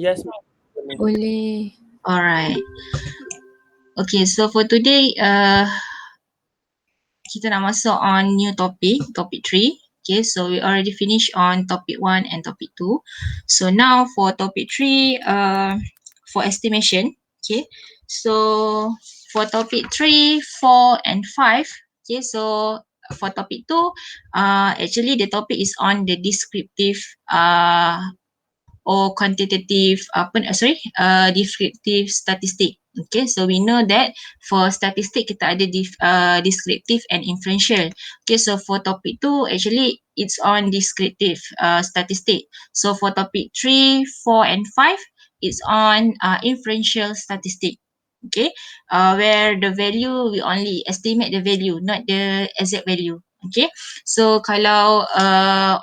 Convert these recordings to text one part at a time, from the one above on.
Yes, Boleh. Alright. Okay, so for today, kita nak masuk on new topic 3. Okay, so we already finished on topic 1 and topic 2. So now for topic 3, for estimation. Okay, so for topic 3, 4 and 5. Okay, so for topic 2, actually the topic is on the descriptive or quantitative descriptive statistic. Okay, so we know that for statistic kita ada descriptive and inferential. Okay, so for topic 2 actually it's on descriptive statistic. So for topic 3, 4 and 5 it's on inferential statistic. Okay, where the value we only estimate the value, not the exact value. Okay, so kalau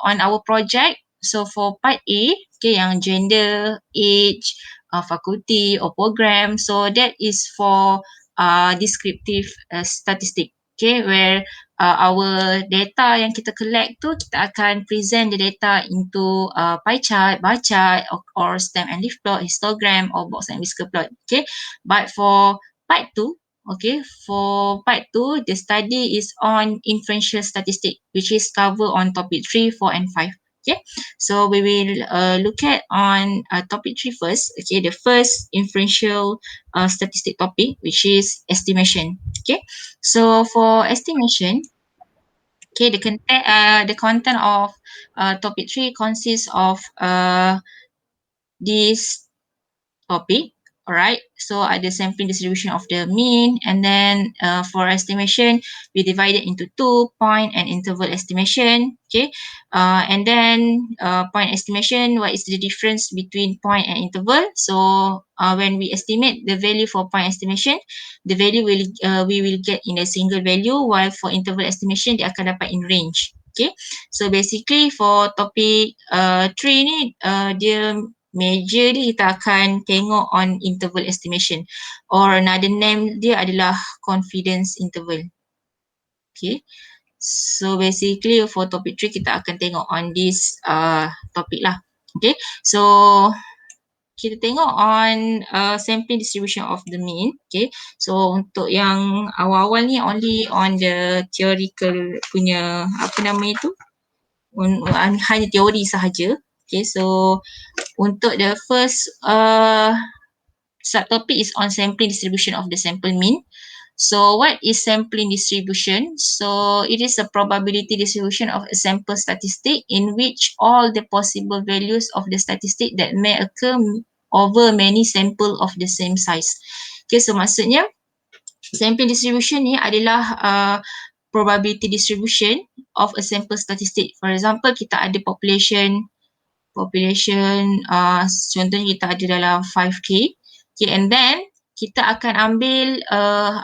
on our project, so for part A, okay, yang gender, age, faculty or program, so that is for descriptive statistic. Okay, where our data yang kita collect tu, kita akan present the data into pie chart, bar chart or stem and leaf plot, histogram or box and whisker plot. Okay, but for part 2, okay, for part 2, the study is on inferential statistic, which is covered on topic 3, 4 and 5. Okay, so we will look at on topic 3 first. Okay, the first inferential statistic topic, which is estimation. Okay, so for estimation, okay, the content of topic 3 consists of this topic. Alright, so ada sampling distribution of the mean, and then for estimation we divide it into 2, point and interval estimation. Okay, and then point estimation, what is the difference between point and interval? So when we estimate the value for point estimation, the value we will get in a single value, while for interval estimation dia akan dapat in range. Okay, so basically for topic 3 ni dia major dia kita akan tengok on interval estimation, or another name dia adalah confidence interval. Okay, so basically for topic 3 kita akan tengok on this topic lah. Okay, so kita tengok on sampling distribution of the mean. Okay, so untuk yang awal-awal ni only on the theoretical punya apa nama itu, hanya teori sahaja. Okay, so untuk the first subtopic is on sampling distribution of the sample mean. So what is sampling distribution? So it is a probability distribution of a sample statistic in which all the possible values of the statistic that may occur over many sample of the same size. Okay, so maksudnya sampling distribution ni adalah probability distribution of a sample statistic. For example, kita ada population contohnya kita ada dalam 5k. Okay, and then kita akan ambil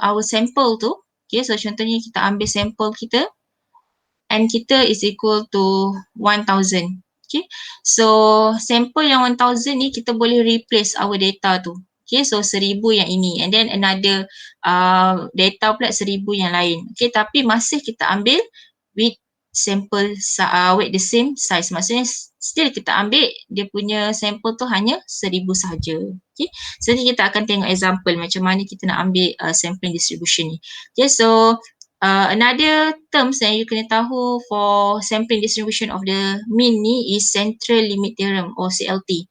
our sample tu. Okay, so contohnya kita ambil sampel kita and kita is equal to 1000. Okay, so sampel yang 1000 ni kita boleh replace our data tu. Okay, so 1000 yang ini, and then another data pula 1000 yang lain. Okay, tapi masih kita ambil with sample with the same size. Maksudnya still kita ambil dia punya sampel tu hanya 1000 sahaja. Okay, so nanti kita akan tengok example macam mana kita nak ambil sampling distribution ni. Okay, so another terms yang you kena tahu for sampling distribution of the mean ni is central limit theorem or CLT.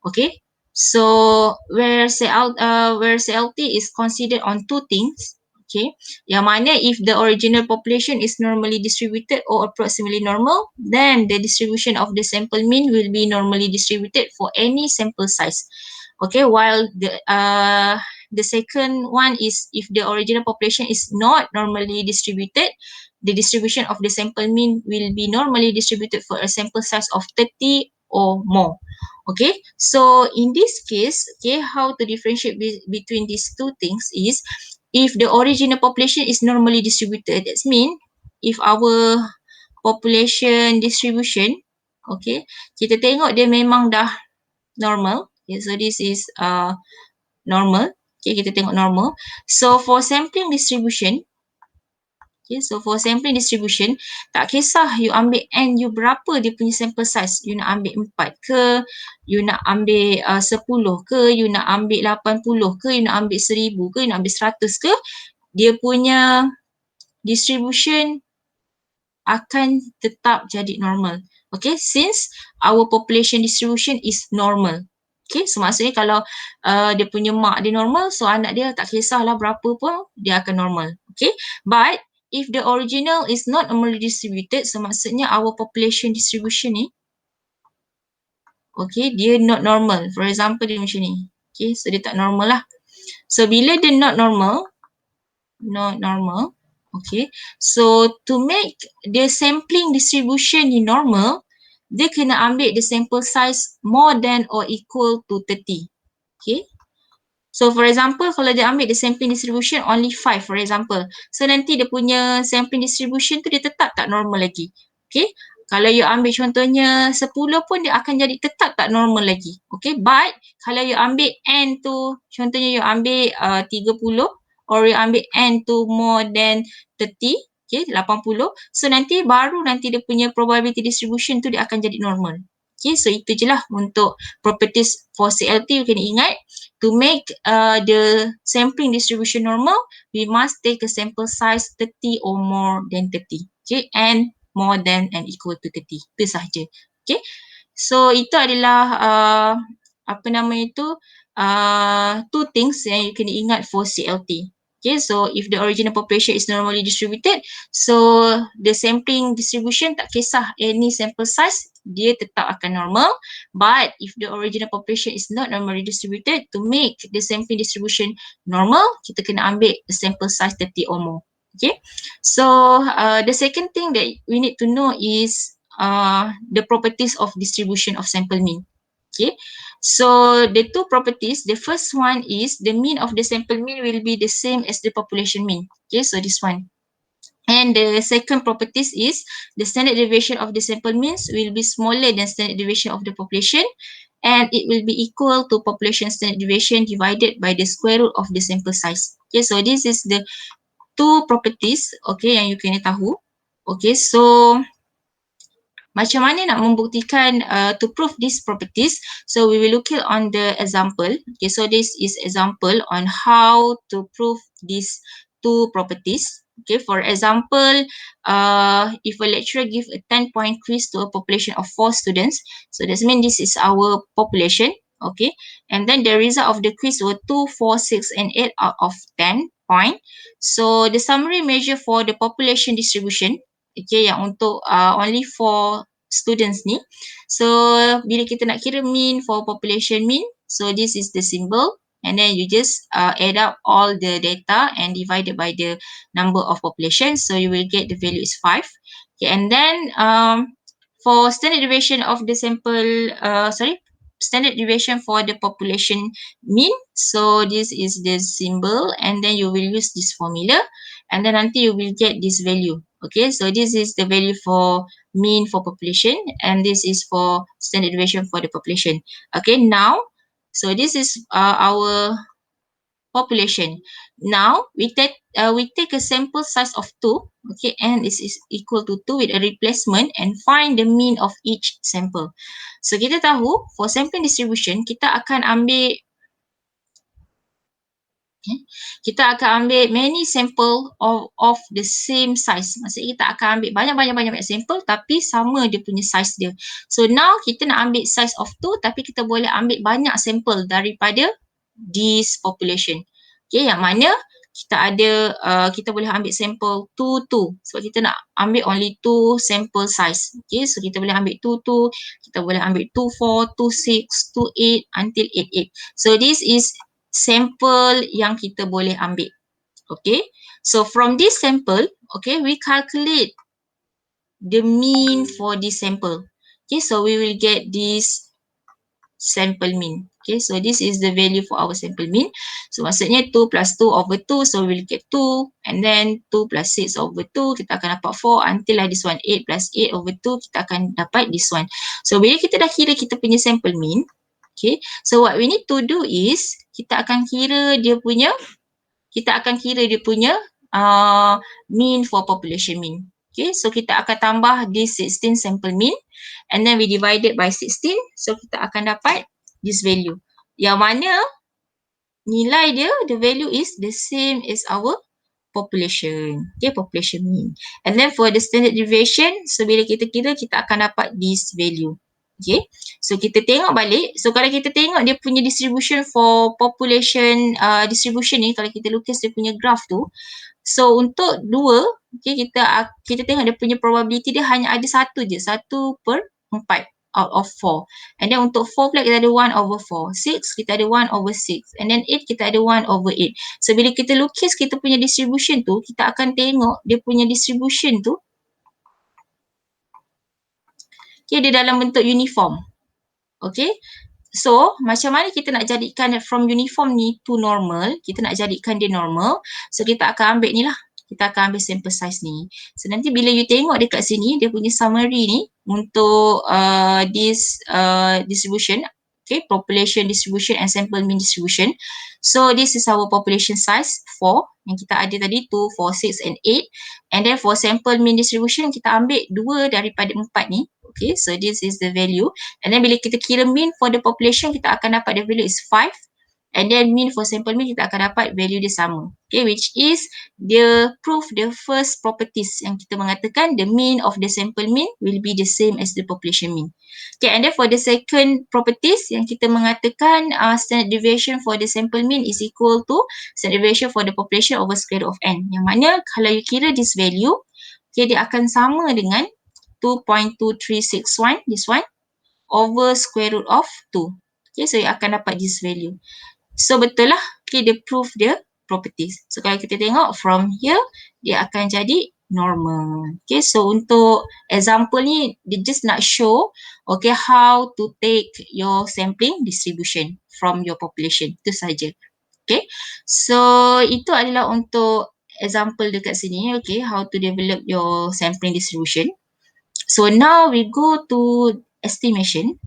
Okay, so where CLT is considered on two things. Okay, yang mana if the original population is normally distributed or approximately normal, then the distribution of the sample mean will be normally distributed for any sample size. Okay, while the second one is if the original population is not normally distributed, the distribution of the sample mean will be normally distributed for a sample size of 30 or more. Okay, so in this case, okay, how to differentiate between these two things is if the original population is normally distributed, that means if our population distribution, okay, kita tengok dia memang dah normal. Okay, so this is normal. Okay, kita tengok normal. So for sampling distribution, Okay, so for sampling distribution, tak kisah you ambil N you berapa dia punya sample size. You nak ambil 4 ke, you nak ambil 10 ke, you nak ambil 80 ke, you nak ambil 1000 ke, you nak ambil 100 ke, dia punya distribution akan tetap jadi normal. Okay, since our population distribution is normal. Okay, so maksudnya kalau dia punya mak dia normal, so anak dia tak kisahlah berapa pun, dia akan normal. Okay, but if the original is not normally distributed, so maksudnya our population distribution ni, okay, dia not normal. For example, dia macam ni. Okay, so dia tak normal lah. So bila dia not normal, okay, so to make the sampling distribution ni normal, dia kena ambil the sample size more than or equal to 30. Okay, so for example, kalau dia ambil the sampling distribution only 5 for example, so nanti dia punya sampling distribution tu dia tetap tak normal lagi. Okay, kalau you ambil contohnya 10 pun dia akan jadi tetap tak normal lagi. Okay, but kalau you ambil N tu, contohnya you ambil 30 or you ambil N tu more than 30, okay, 80, so nanti dia punya probability distribution tu dia akan jadi normal. Okay, so itu je lah untuk properties for CLT. You kena ingat, to make the sampling distribution normal, we must take a sample size 30 or more than 30. Okay, and more than and equal to 30. Itu sahaja. Okay, so itu adalah two things yang you kena ingat for CLT. Okay, so if the original population is normally distributed, so the sampling distribution tak kisah any sample size, dia tetap akan normal. But if the original population is not normally distributed, to make the sampling distribution normal, kita kena ambil the sample size 30 or more. Okay, so the second thing that we need to know is the properties of distribution of sample mean. Okay, so the two properties, the first one is the mean of the sample mean will be the same as the population mean. Okay, so this one. And the second properties is the standard deviation of the sample means will be smaller than standard deviation of the population, and it will be equal to population standard deviation divided by the square root of the sample size. Okay, so this is the two properties, okay, yang you kena tahu. Okay, so macam mana nak membuktikan to prove these properties? So we will look on the example. Okay, so this is example on how to prove these two properties. Okay, for example, if a lecturer give a 10-point quiz to a population of 4 students, so that means this is our population. Okay, and then the result of the quiz were 2, 4, 6, and 8 out of 10 point. So the summary measure for the population distribution, okay, yang untuk only for students ni. So bila kita nak kira mean for population mean, so this is the symbol, and then you just add up all the data and divide it by the number of population, so you will get the value is 5. Okay, and then for standard deviation of the sample, standard deviation for the population mean, so this is the symbol, and then you will use this formula, and then nanti you will get this value. Okay, so this is the value for mean for population, and this is for standard deviation for the population. Okay, now, so this is our population. Now we take a sample size of 2, okay, and this is equal to 2 with a replacement, and find the mean of each sample. So kita tahu for sampling distribution kita akan ambil many sample of the same size. Maksudnya kita akan ambil banyak sample tapi sama dia punya size dia. So now kita nak ambil size of 2 tapi kita boleh ambil banyak sample daripada this population. Okay, yang mana kita ada, kita boleh ambil sampel 2, 2 sebab kita nak ambil only 2 sample size. Okay, so kita boleh ambil 2, 2, kita boleh ambil 2, 4, 2, 6, 2, 8 until 8, 8. So this is sample yang kita boleh ambil. Okay, so from this sample, okay, we calculate the mean for this sample. Okay, so we will get this sample mean. Okay, so this is the value for our sample mean. So maksudnya 2 plus 2 over 2, so we'll get 2, and then 2 plus 6 over 2, kita akan dapat 4 until lah this one, 8 plus 8 over 2, kita akan dapat this one. So bila kita dah kira kita punya sample mean, okay, so what we need to do is kita akan kira dia punya mean for population mean. Okay, so kita akan tambah this 16 sample mean and then we divide it by 16. So kita akan dapat this value. Yang mana nilai dia, the value is the same as our population. Okay, population mean. And then for the standard deviation, so bila kita kira, kita akan dapat this value. Okay, so kita tengok balik. So kalau kita tengok dia punya distribution for population distribution ni, kalau kita lukis dia punya graph tu, so untuk 2, okay, kita tengok dia punya probability dia hanya ada 1 je, 1/4 out of 4. And then untuk 4 pula kita ada 1/4. 6 kita ada 1/6. And then 8 kita ada 1/8. So bila kita lukis kita punya distribution tu, kita akan tengok dia punya distribution tu, okay, dia dalam bentuk uniform. Okay. So, macam mana kita nak jadikan from uniform ni to normal, kita nak jadikan dia normal. So, kita akan ambil ni lah. Kita akan ambil sample size ni. So, nanti bila you tengok dekat sini, dia punya summary ni untuk this distribution. Okay, population distribution and sample mean distribution. So, this is our population size 4 yang kita ada tadi 2, 4, 6 and 8. And then for sample mean distribution, kita ambil 2 daripada 4 ni. Okay, so this is the value. And then bila kita kira mean for the population, kita akan dapat the value is 5. And then mean for sample mean, kita akan dapat value dia sama. Okay, which is the proof the first properties yang kita mengatakan the mean of the sample mean will be the same as the population mean. Okay, and then for the second properties yang kita mengatakan standard deviation for the sample mean is equal to standard deviation for the population over square root of n. Yang mana kalau you kira this value, okay, dia akan sama dengan 2.2361, this one, over square root of 2. Okay, so you akan dapat this value. So betul lah, okay, dia prove the properties. So kalau kita tengok from here, dia akan jadi normal. Okay, so untuk example ni, dia just nak show, okay, how to take your sampling distribution from your population. Itu saja. Okay, so itu adalah untuk example dekat sini, okay, how to develop your sampling distribution. So now we go to estimation.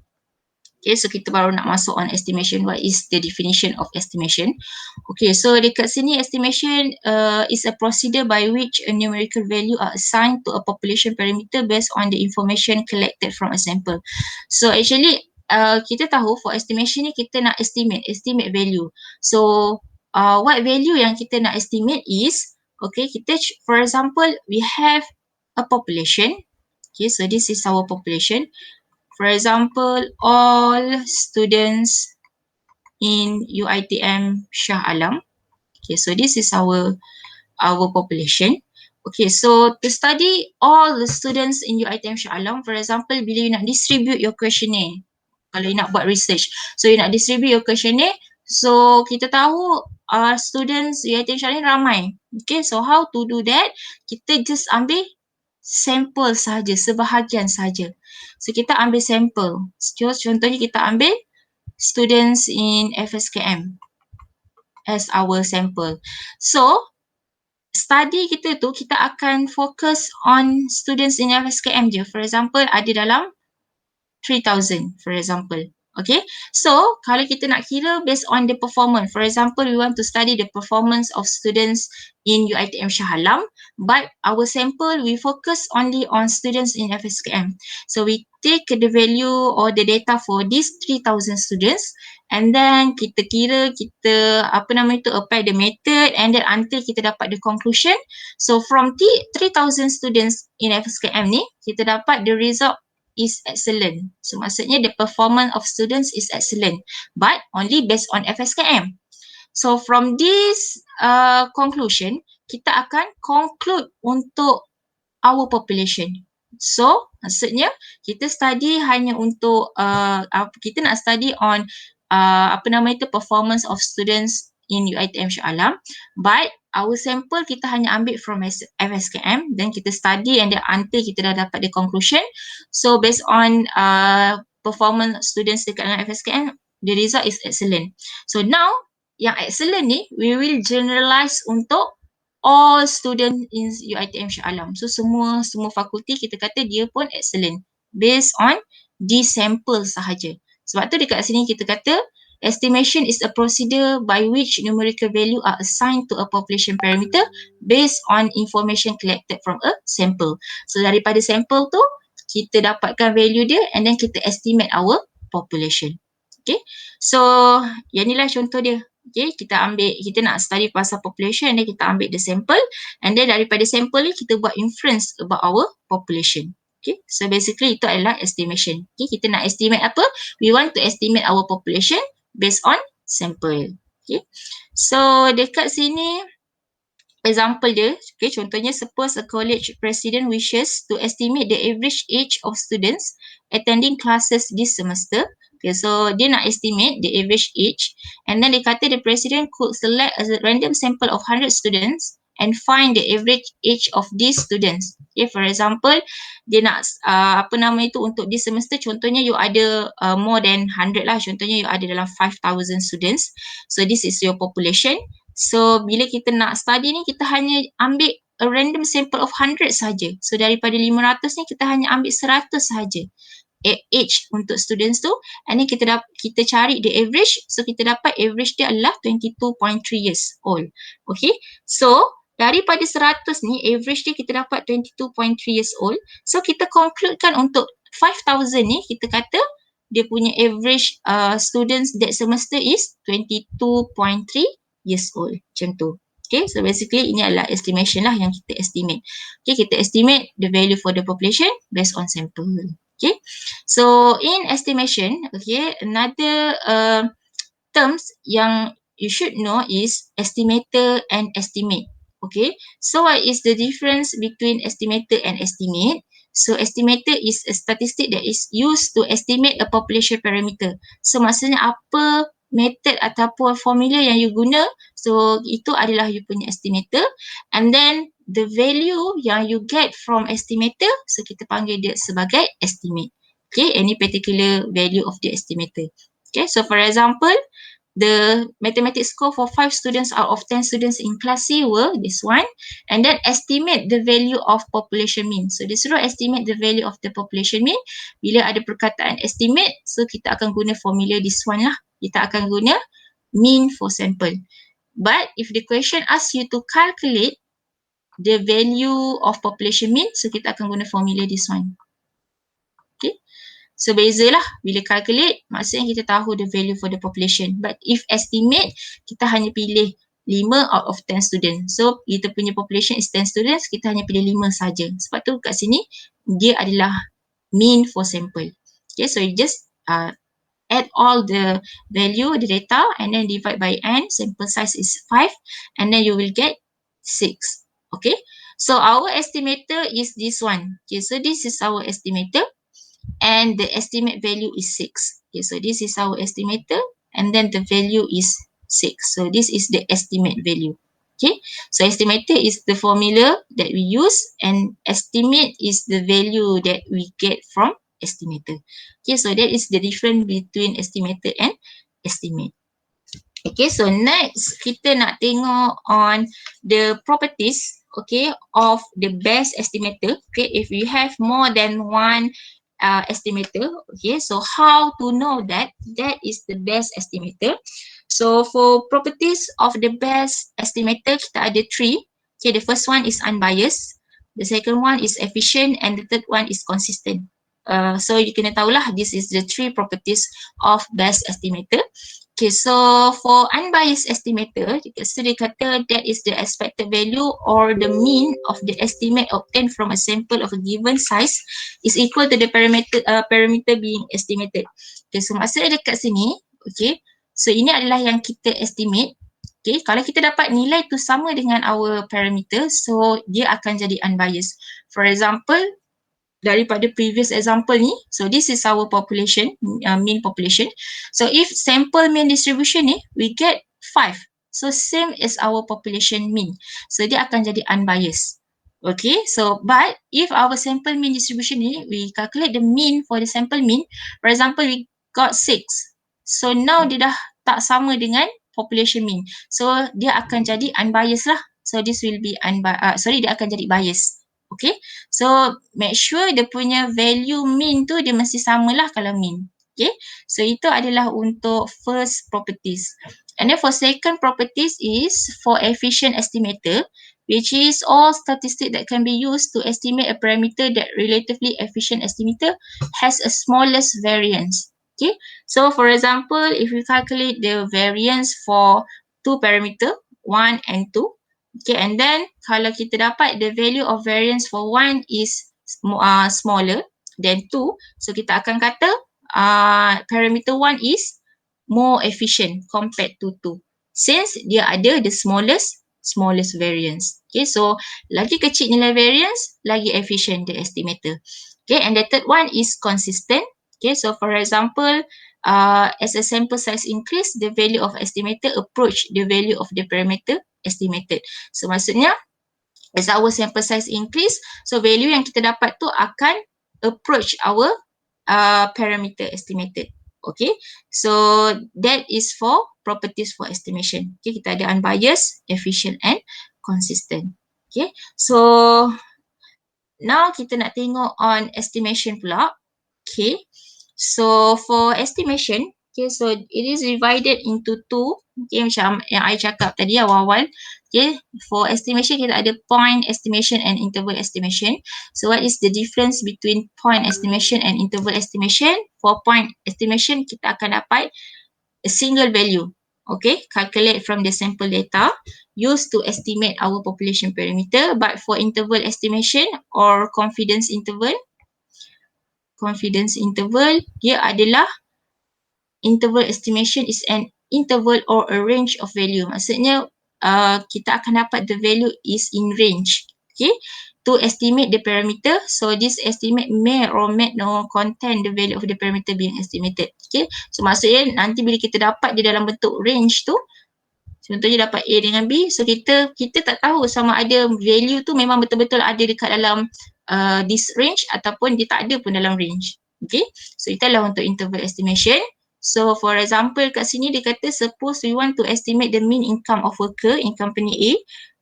Okay, so kita baru nak masuk on estimation. What is the definition of estimation? Okay, so dekat sini estimation is a procedure by which a numerical value are assigned to a population parameter based on the information collected from a sample. So actually kita tahu for estimation ni kita nak estimate value. So what value yang kita nak estimate is, okay, kita for example we have a population. Okay, so this is our population. For example, all students in UiTM Shah Alam. Okay, so this is our population. Okay, so to study all the students in UiTM Shah Alam, for example, bila you nak distribute your questionnaire, kalau you nak buat research, so you nak distribute your questionnaire, so kita tahu students UiTM Shah Alam ramai. Okay, so how to do that? Kita just ambil sampel saja, sebahagian saja. So kita ambil sampel. Contohnya kita ambil students in FSKM as our sample. So study kita tu kita akan fokus on students in FSKM je. For example, ada dalam 3,000 for example. Okay, so kalau kita nak kira based on the performance, for example, we want to study the performance of students in UiTM Shah Alam, but our sample we focus only on students in FSKM. So we take the value or the data for these 3,000 students, and then kita kira, kita apply the method, and then until kita dapat the conclusion. So from 3,000 students in FSKM ni, kita dapat the result is excellent. So maksudnya the performance of students is excellent, but only based on FSKM. So from this conclusion, kita akan conclude untuk our population. So maksudnya kita study hanya untuk kita nak study on performance of students in UiTM Shah Alam, but our sample kita hanya ambil from FSKM, then kita study and then until kita dah dapat the conclusion. So based on performance students dekat dengan FSKM, the result is excellent. So now yang excellent ni we will generalize untuk all students in UiTM Shah Alam. So semua fakulti kita kata dia pun excellent based on this sample sahaja. Sebab tu dekat sini kita kata Estimation is a procedure by which numerical value are assigned to a population parameter based on information collected from a sample. So daripada sampel tu, kita dapatkan value dia and then kita estimate our population. Okay, so yang inilah contoh dia. Okay, kita nak study pasal population and then kita ambil the sample and then daripada sample ni kita buat inference about our population. Okay, so basically itu adalah estimation. Okay, kita nak estimate apa? We want to estimate our population based on sample. Okay, so dekat sini example dia, okay, contohnya suppose a college president wishes to estimate the average age of students attending classes this semester. Okay, so dia nak estimate the average age and then dia kata the president could select a random sample of 100 students and find the average age of these students. Okay, for example, dia nak apa nama itu untuk this semester, contohnya you ada more than 100 lah, contohnya you ada dalam 5,000 students. So this is your population. So bila kita nak study ni, kita hanya ambil a random sample of 100 saja. So daripada 500 ni kita hanya ambil 100 saja age untuk students tu and then kita cari the average. So kita dapat average dia adalah 22.3 years old. Okay, so daripada 100 ni average dia kita dapat 22.3 years old. So kita concludekan untuk 5,000 ni, kita kata dia punya average students that semester is 22.3 years old, macam tu. Okay, so basically ini adalah estimation lah yang kita estimate. Okay, kita estimate the value for the population based on sample. Okay, so in estimation, okay, another terms yang you should know is estimator and estimate. Okay, so what is the difference between estimator and estimate? So estimator is a statistic that is used to estimate a population parameter. So maksudnya apa method ataupun formula yang you guna, so itu adalah you punya estimator. And then the value yang you get from estimator, so kita panggil dia sebagai estimate. Okay, any particular value of the estimator. Okay, so for example, the mathematics score for 5 students out of 10 students in class C were this one, and then estimate the value of population mean. So dia suruh estimate the value of the population mean. Bila ada perkataan estimate, so kita akan guna formula this one lah. Kita akan guna mean for sample. But if the question asks you to calculate the value of population mean, so kita akan guna formula this one. Okay, so bezalah bila calculate, maksudnya kita tahu the value for the population. But if estimate, kita hanya pilih 5 out of 10 students. So kita punya population is 10 students, kita hanya pilih 5 saja. Sebab tu kat sini dia adalah mean for sample. Okay, so you just add all the value, the data, and then divide by n. Sample size is 5, and then you will get 6. Okay, so our estimator is this one. Okay, so this is our estimator, and the estimate value is 6. Okay, so this is our estimator, and then the value is 6. So this is the estimate value. Okay, so estimator is the formula that we use, and estimate is the value that we get from estimator. Okay, so that is the difference between estimator and estimate. Okay, so next kita nak tengok on the properties, okay, of the best estimator. Okay, if you have more than one estimator, okay, so how to know that is the best estimator? So for properties of the best estimator, kita ada 3. Okay, the first one is unbiased, the second one is efficient, and the third one is consistent. So you kena tahulah, this is the 3 properties of best estimator. Okay, so for unbiased estimator, so dia kata that is the expected value or the mean of the estimate obtained from a sample of a given size is equal to the parameter being estimated. Okay, so maksudnya dekat sini, okay, so ini adalah yang kita estimate. Okay, kalau kita dapat nilai tu sama dengan our parameter, so dia akan jadi unbiased. For example, daripada previous example ni, so this is our population, mean population. So if sample mean distribution ni, we get 5. So same as our population mean. So dia akan jadi unbiased. Okay, so but if our sample mean distribution ni, we calculate the mean for the sample mean, for example, we got 6. So now dia dah tak sama dengan population mean. So dia akan jadi unbiased lah. So this will be dia akan jadi biased. Okay, so make sure dia punya value mean tu dia mesti samalah kalau mean. Okay, so itu adalah untuk first properties. And then for second properties is for efficient estimator, which is all statistic that can be used to estimate a parameter that relatively efficient estimator has a smallest variance. Okay, so for example, if we calculate the variance for two parameter, 1 and 2, okay, and then kalau kita dapat the value of variance for 1 is smaller than 2, so kita akan kata parameter 1 is more efficient compared to 2 since dia ada the smallest variance. Okay, so lagi kecil nilai variance, lagi efficient the estimator. Okay, and the third one is consistent. Okay, so for example, as a sample size increase, the value of estimator approach the value of the parameter estimated. So maksudnya, as our sample size increase, so value yang kita dapat tu akan approach our parameter estimated. Okay, so that is for properties for estimation. Okay, kita ada unbiased, efficient and consistent. Okay, so now kita nak tengok on estimation pula. Okay, so for estimation, okay, so it is divided into two. Okay, macam yang I cakap tadi awal-awal. Okay, for estimation kita ada point estimation and interval estimation. So what is the difference between point estimation and interval estimation? For point estimation kita akan dapat a single value. Okay, calculate from the sample data used to estimate our population parameter. But for interval estimation or confidence interval dia adalah interval estimation is an interval or a range of value. Maksudnya kita akan dapat the value is in range. Okay, to estimate the parameter. So this estimate may or may not contain the value of the parameter being estimated. Okay, so maksudnya nanti bila kita dapat di dalam bentuk range tu, contohnya dapat A dengan B, so kita tak tahu sama ada value tu memang betul-betul ada dekat dalam this range ataupun dia tak ada pun dalam range. Okay, so itulah untuk interval estimation. So for example kat sini dia kata suppose we want to estimate the mean income of worker in company A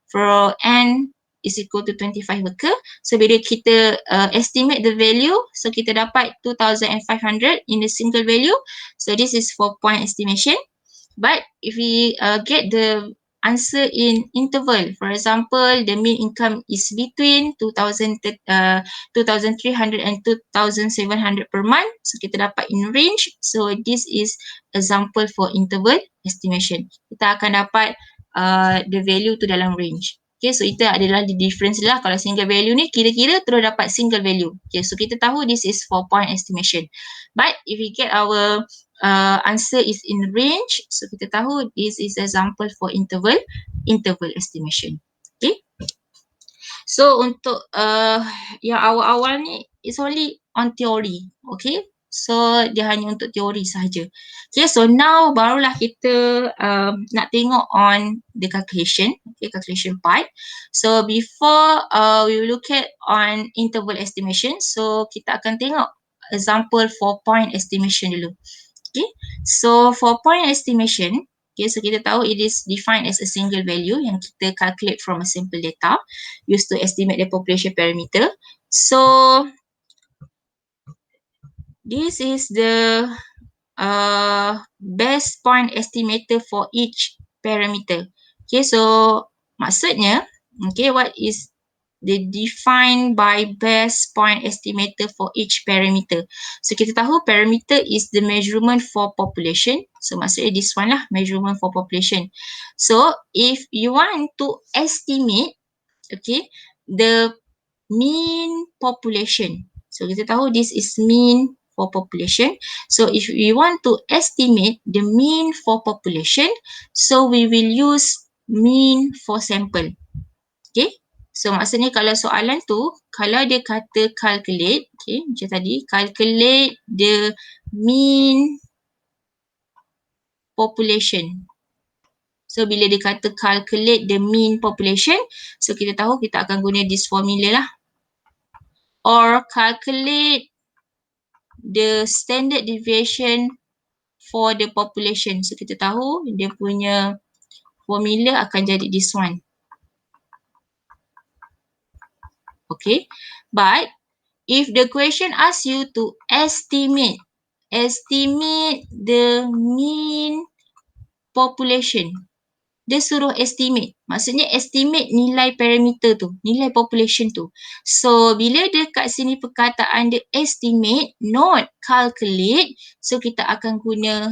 for N is equal to 25 worker. So bila kita estimate the value, so kita dapat 2,500 in the single value. So this is for point estimation. But if we get the answer in interval, for example, the mean income is between 2,300 and 2,700 per month. So kita dapat in range. So this is example for interval estimation. Kita akan dapat the value tu dalam range. Okay, so itu adalah the difference lah. Kalau single value ni kira-kira terus dapat single value. Okay, so kita tahu this is for point estimation. But if we get our answer is in range, so kita tahu this is example for interval estimation. Okay, so untuk yang awal-awal ni it's only on theory. Okay, so dia hanya untuk teori sahaja. Okay, so now barulah kita nak tengok on the calculation. Okay, calculation part. So before we will look at on interval estimation, so kita akan tengok example for point estimation dulu. Okay, so for point estimation, okay, so kita tahu it is defined as a single value yang kita calculate from a sample data used to estimate the population parameter. So this is the best point estimator for each parameter. Okay, so maksudnya, okay, what is the defined by best point estimator for each parameter? So kita tahu parameter is the measurement for population. So maksudnya this one lah, measurement for population. So if you want to estimate, okay, the mean population. So kita tahu this is mean for population. So if we want to estimate the mean for population, so we will use mean for sample. Okay, so maksudnya kalau soalan tu, kalau dia kata calculate, okay, macam tadi, calculate the mean population. So bila dia kata calculate the mean population, so kita tahu kita akan guna this formula lah. Or calculate the standard deviation for the population. So kita tahu dia punya formula akan jadi this one. Okay, but if the question asks you to estimate estimate the mean population. Dia suruh estimate. Maksudnya estimate nilai parameter tu, nilai population tu. So, bila dia kat sini perkataan dia estimate, not calculate, so kita akan guna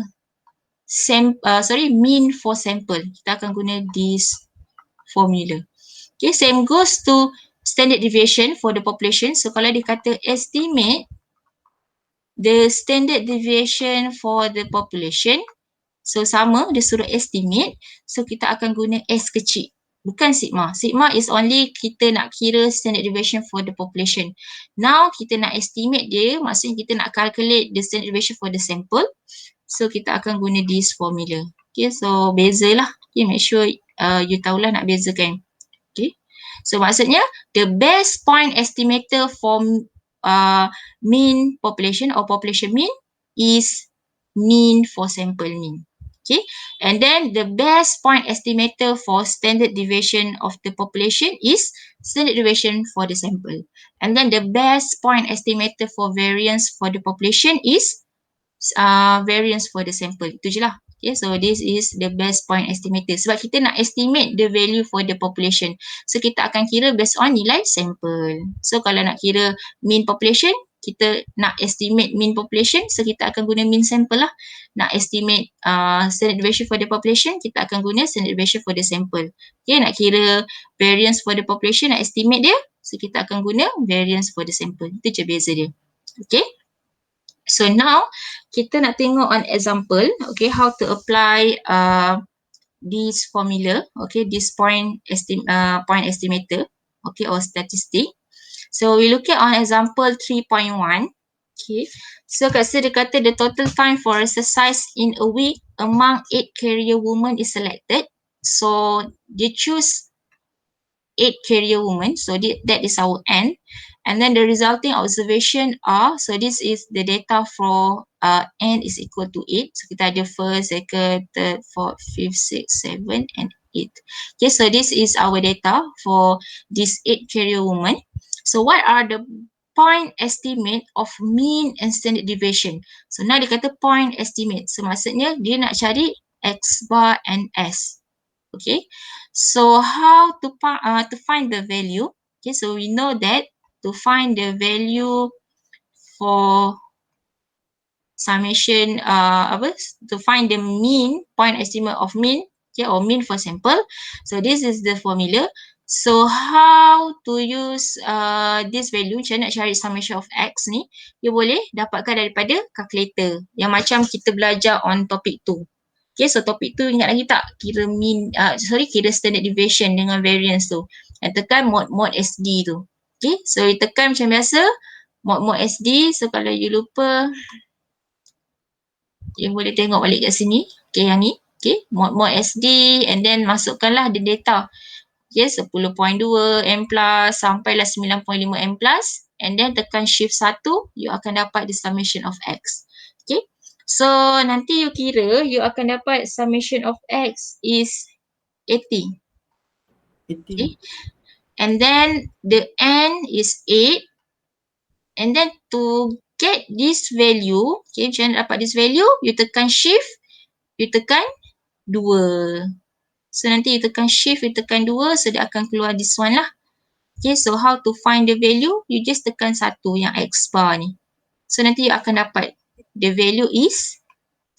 mean for sample. Kita akan guna this formula. Okay, same goes to standard deviation for the population. So, kalau dia kata estimate the standard deviation for the population, so sama, dia suruh estimate. So kita akan guna S kecil. Bukan sigma. Sigma is only kita nak kira standard deviation for the population. Now kita nak estimate dia, maksudnya kita nak calculate the standard deviation for the sample. So kita akan guna this formula. Okay, so bezalah. Okay, make sure you tahulah nak bezakan. Okay. So maksudnya the best point estimator for mean population or population mean is mean for sample mean. Okay, and then the best point estimator for standard deviation of the population is standard deviation for the sample. And then the best point estimator for variance for the population is variance for the sample. Itu je lah. Okay, so this is the best point estimator. Sebab kita nak estimate the value for the population. So kita akan kira based on nilai sample. So kalau nak kira mean population, kita nak estimate mean population, so kita akan guna mean sample lah. Nak estimate standard deviation for the population, kita akan guna standard deviation for the sample. Okay, nak kira variance for the population, nak estimate dia, so kita akan guna variance for the sample. Itu je beza dia. Okay. So now, kita nak tengok on example, okay, how to apply this formula, okay, this point estimator, okay, or statistic. So we look at on example 3.1. Okay, so kat sini dia kata the total time for exercise in a week among 8 carrier women is selected. So they choose 8 carrier women, so that is our N. And then the resulting observation are, so this is the data for N is equal to 8. So kita ada first, second, third, fourth, fifth, sixth, seven, and 8. Okay, so this is our data for this 8 carrier women. So what are the point estimate of mean and standard deviation? So now dia kata point estimate. So maksudnya dia nak cari X bar and S. Okay, so how to find the value? Okay, so we know that to find the value for summation, to find the mean, point estimate of mean, okay, or mean for sample. So this is the formula. So how to use this value, macam nak cari summation of X ni, you boleh dapatkan daripada calculator yang macam kita belajar on topic 2. Okay, so topik tu ingat lagi tak? Kira mean, kira standard deviation dengan variance tu. Dan tekan mod SD tu. Okay, so you tekan macam biasa, mod SD. So kalau you lupa, you boleh tengok balik kat sini. Okay, yang ni. Okay, mod SD and then masukkanlah the data. Okay, 10.2 M plus sampailah 9.5 M plus. And then tekan shift 1, you akan dapat the summation of X. Okay. So nanti you kira you akan dapat summation of X is 80. 80. Okay. And then the N is 8. And then to get this value, okay, macam mana dapat this value, you tekan shift, you tekan 2. So nanti you tekan shift, you tekan 2, so dia akan keluar this one lah. Okay, so how to find the value, you just tekan 1 yang X bar ni. So nanti you akan dapat the value is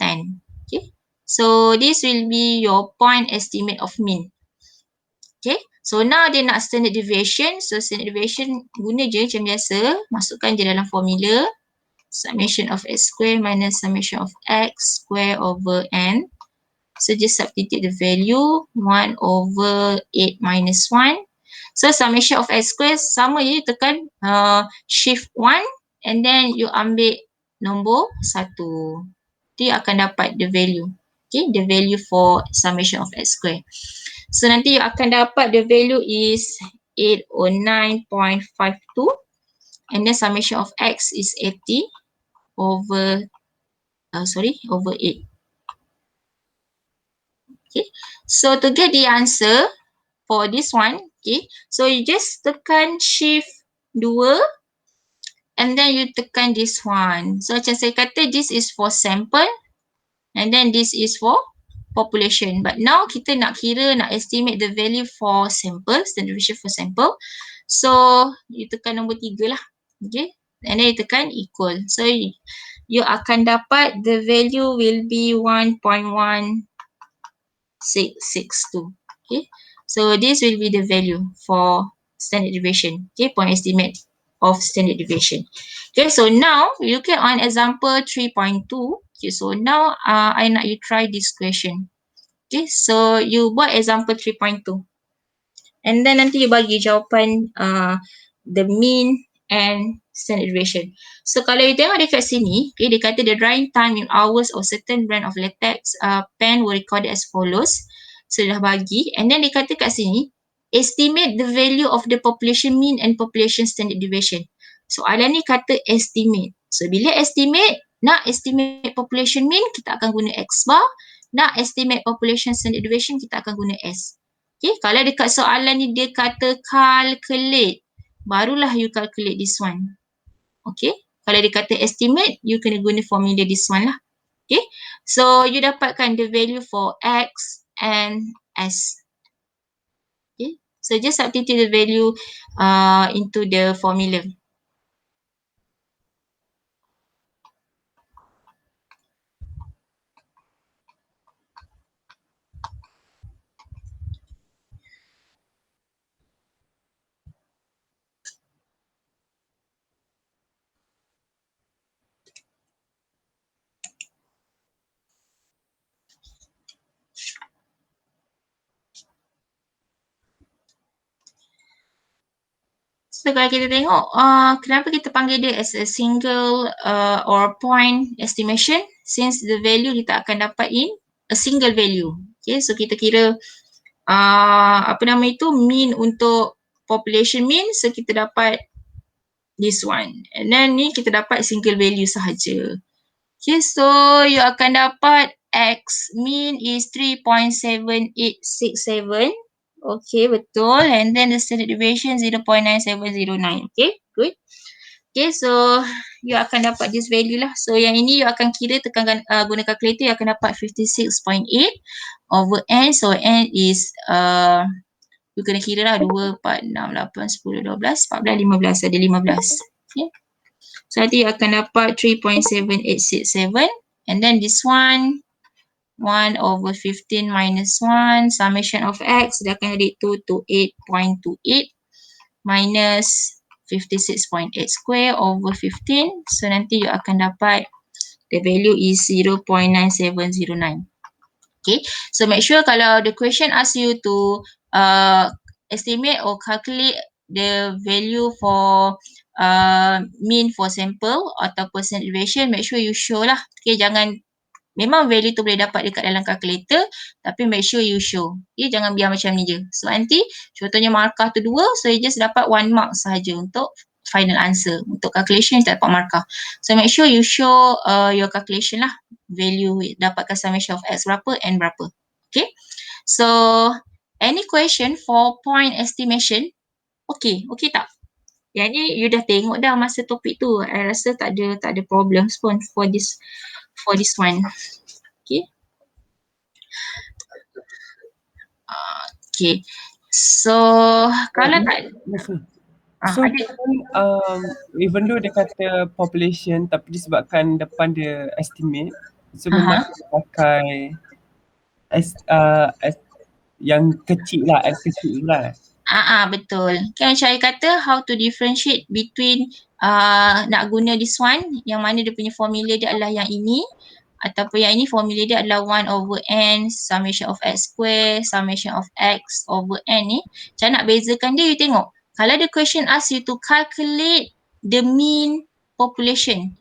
10. Okay. So this will be your point estimate of mean. Okay. So now dia nak standard deviation. So standard deviation guna je macam biasa. Masukkan je dalam formula. Summation of X square minus summation of X square over N. So just substitute the value 1 over 8 minus 1. So summation of X square sama je, tekan shift 1 and then you ambil nombor 1. Dia akan dapat the value. Okay, the value for summation of X square. So nanti you akan dapat the value is 809.52 and then summation of X is 80 over over 8. Okay, so to get the answer for this one, okay, so you just tekan shift 2 and then you tekan this one. So macam saya kata this is for sample and then this is for population. But now kita nak estimate the value for sample, standard deviation for sample. So you tekan nombor 3 lah. Okay. And then you tekan equal. So you akan dapat the value will be 1.1662. Okay. So this will be the value for standard deviation. Okay, point estimate of standard deviation. Okay, so now we look at on example 3.2. Okay, so now I nak you try this question. Okay, so you buat example 3.2. And then nanti you bagi jawapan the mean and standard deviation. So kalau you tengok dekat sini, okay, dia kata the drying time in hours of certain brand of latex pen were recorded as follows. So dah bagi, and then dia kata kat sini, estimate the value of the population mean and population standard deviation. Soalan ni kata estimate. So bila estimate, nak estimate population mean, kita akan guna X bar. Nak estimate population standard deviation, kita akan guna S. Okay, kalau dekat soalan ni dia kata calculate, barulah you calculate this one. Okay, kalau dia kata estimate, you kena guna formula this one lah. Okay, so you dapatkan the value for X and S. Okay, so just substitute the value into the formula. So kalau kita tengok, kenapa kita panggil dia as a single or point estimation, since the value kita akan dapat in a single value. Okay, so kita kira apa nama itu, mean untuk population mean, so kita dapat this one. And then ni kita dapat single value sahaja. Okay, so you akan dapat X mean is 3.7867. Okay, betul. And then the standard deviation 0.9709. Okay, good. Okay, so you akan dapat this value lah. So yang ini you akan kira, tekan guna calculator, you akan dapat 56.8 over N. So N is you kena kira lah 2, 4, 6, 8, 10, 12, 14, 15. Ada 15. Okay. So nanti you akan dapat 3.7867. And then this one 1 over 15 minus 1, summation of X, dia akan jadi 228.28 minus 56.8 square over 15. So nanti you akan dapat the value is 0.9709. Okay, so make sure kalau the question asks you to estimate or calculate the value for mean for sample ataupun standard deviation, make sure you show lah. Okay, jangan, memang value tu boleh dapat dekat dalam calculator, tapi make sure you show. Okay, jangan biar macam ni je. So nanti contohnya markah tu 2, so you just dapat 1 mark sahaja untuk final answer. Untuk calculation you tak dapat markah. So make sure you show your calculation lah. Value, dapatkan summation of X berapa, N berapa. Okay, so any question for point estimation? Okay, okay tak? Yang ni you dah tengok dah masa topik tu. I rasa tak ada problems pun for this one. Okay. Okay. So kalau tak so even though dia kata population tapi disebabkan depan dia estimate, so memang pakai yang kecil lah, S kecil lah. Betul. Kan saya kata how to differentiate between nak guna this one, yang mana dia punya formula dia adalah yang ini, ataupun yang ini formula dia adalah 1 over N summation of X square summation of X over N ni. Macam nak bezakan dia, you tengok. Kalau the question ask you to calculate the mean population,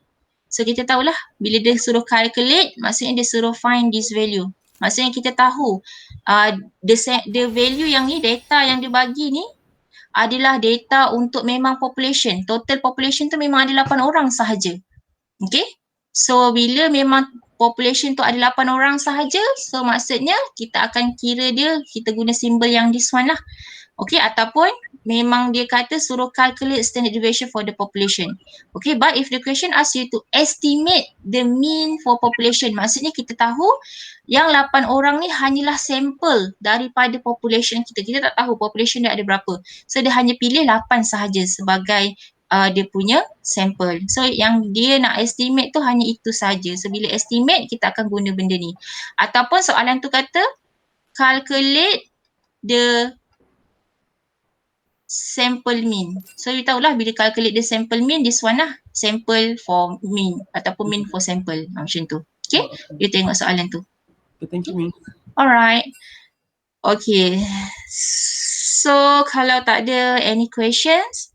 so kita tahulah bila dia suruh calculate, maksudnya dia suruh find this value. Maksudnya kita tahu the value yang ni, data yang dia bagi ni adalah data untuk memang population. Total population tu memang ada 8 orang sahaja. Okay. So bila memang population tu ada 8 orang sahaja, so maksudnya kita akan kira dia, kita guna simbol yang this one lah. Okay, ataupun memang dia kata suruh calculate standard deviation for the population. Okay, but if the question asks you to estimate the mean for population, maksudnya kita tahu yang 8 orang ni hanyalah sampel daripada population kita. Kita tak tahu population dia ada berapa. So dia hanya pilih 8 sahaja sebagai dia punya sampel. So yang dia nak estimate tu hanya itu saja. So bila estimate kita akan guna benda ni. Ataupun soalan tu kata calculate the sample mean. So you tahulah bila calculate the sample mean, this one lah. Sample for mean ataupun mean for sample. Macam tu. Okay? You tengok soalan tu. Okay, thank you, Miss. Alright. Okay. So kalau tak ada any questions,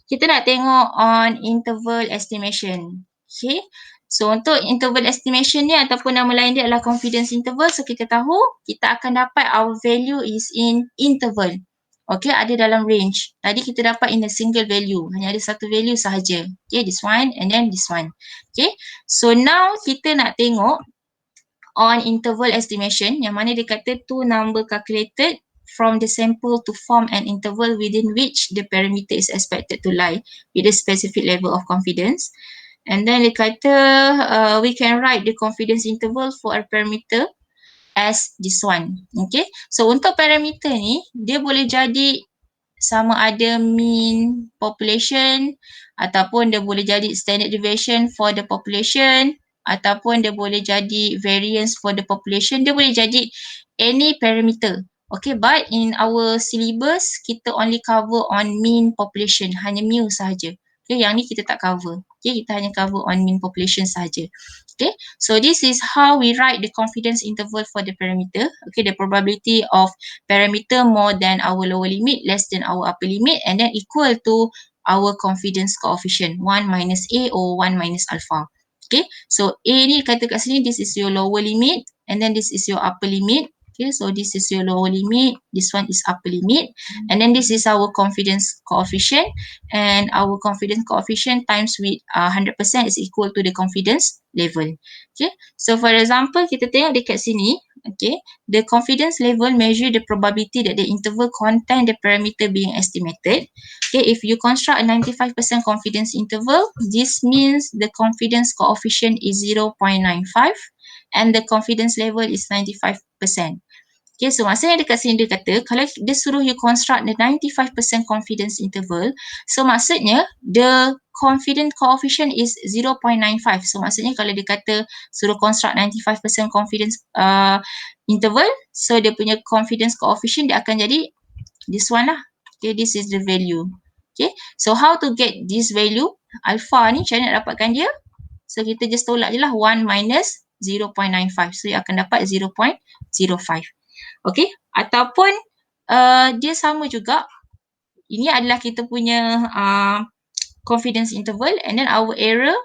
kita nak tengok on interval estimation. Okay. So untuk interval estimation ni ataupun nama lain dia adalah confidence interval. So kita tahu kita akan dapat our value is in interval. Okay, ada dalam range. Tadi kita dapat in a single value. Hanya ada satu value sahaja. Okay, this one and then this one. Okay, so now kita nak tengok on interval estimation yang mana dia kata two number calculated from the sample to form an interval within which the parameter is expected to lie with a specific level of confidence. And then dia kata we can write the confidence interval for a parameter as this one. Okay, so untuk parameter ni dia boleh jadi sama ada mean population ataupun dia boleh jadi standard deviation for the population ataupun dia boleh jadi variance for the population. Dia boleh jadi any parameter. Okay, but in our syllabus kita only cover on mean population, hanya mu sahaja. Okay, yang ni kita tak cover. Okay, kita hanya cover on mean population sahaja. Okay, so this is how we write the confidence interval for the parameter. Okay, the probability of parameter more than our lower limit, less than our upper limit, and then equal to our confidence coefficient 1 minus A or 1 minus alpha. Okay, so A ni kata kat sini this is your lower limit and then this is your upper limit. Okay, so this is your lower limit, this one is upper limit, and then this is our confidence coefficient, and our confidence coefficient times with 100% is equal to the confidence level. Okay, so for example kita tengok dekat sini, okay, the confidence level measure the probability that the interval contain the parameter being estimated. Okay, if you construct a 95% confidence interval, this means the confidence coefficient is 0.95 and the confidence level is 95%. Okay, so maksudnya dekat sini dia kata kalau dia suruh you construct the 95% confidence interval, so maksudnya the confidence coefficient is 0.95. So maksudnya kalau dia kata suruh construct 95% confidence interval, so dia punya confidence coefficient dia akan jadi this one lah. Okay, this is the value. Okay, so how to get this value? Alpha ni macam mana nak dapatkan dia? So kita just tolak je lah 1 minus 0.95. So you akan dapat 0.05. Okay, ataupun dia sama juga. Ini adalah kita punya confidence interval and then our error.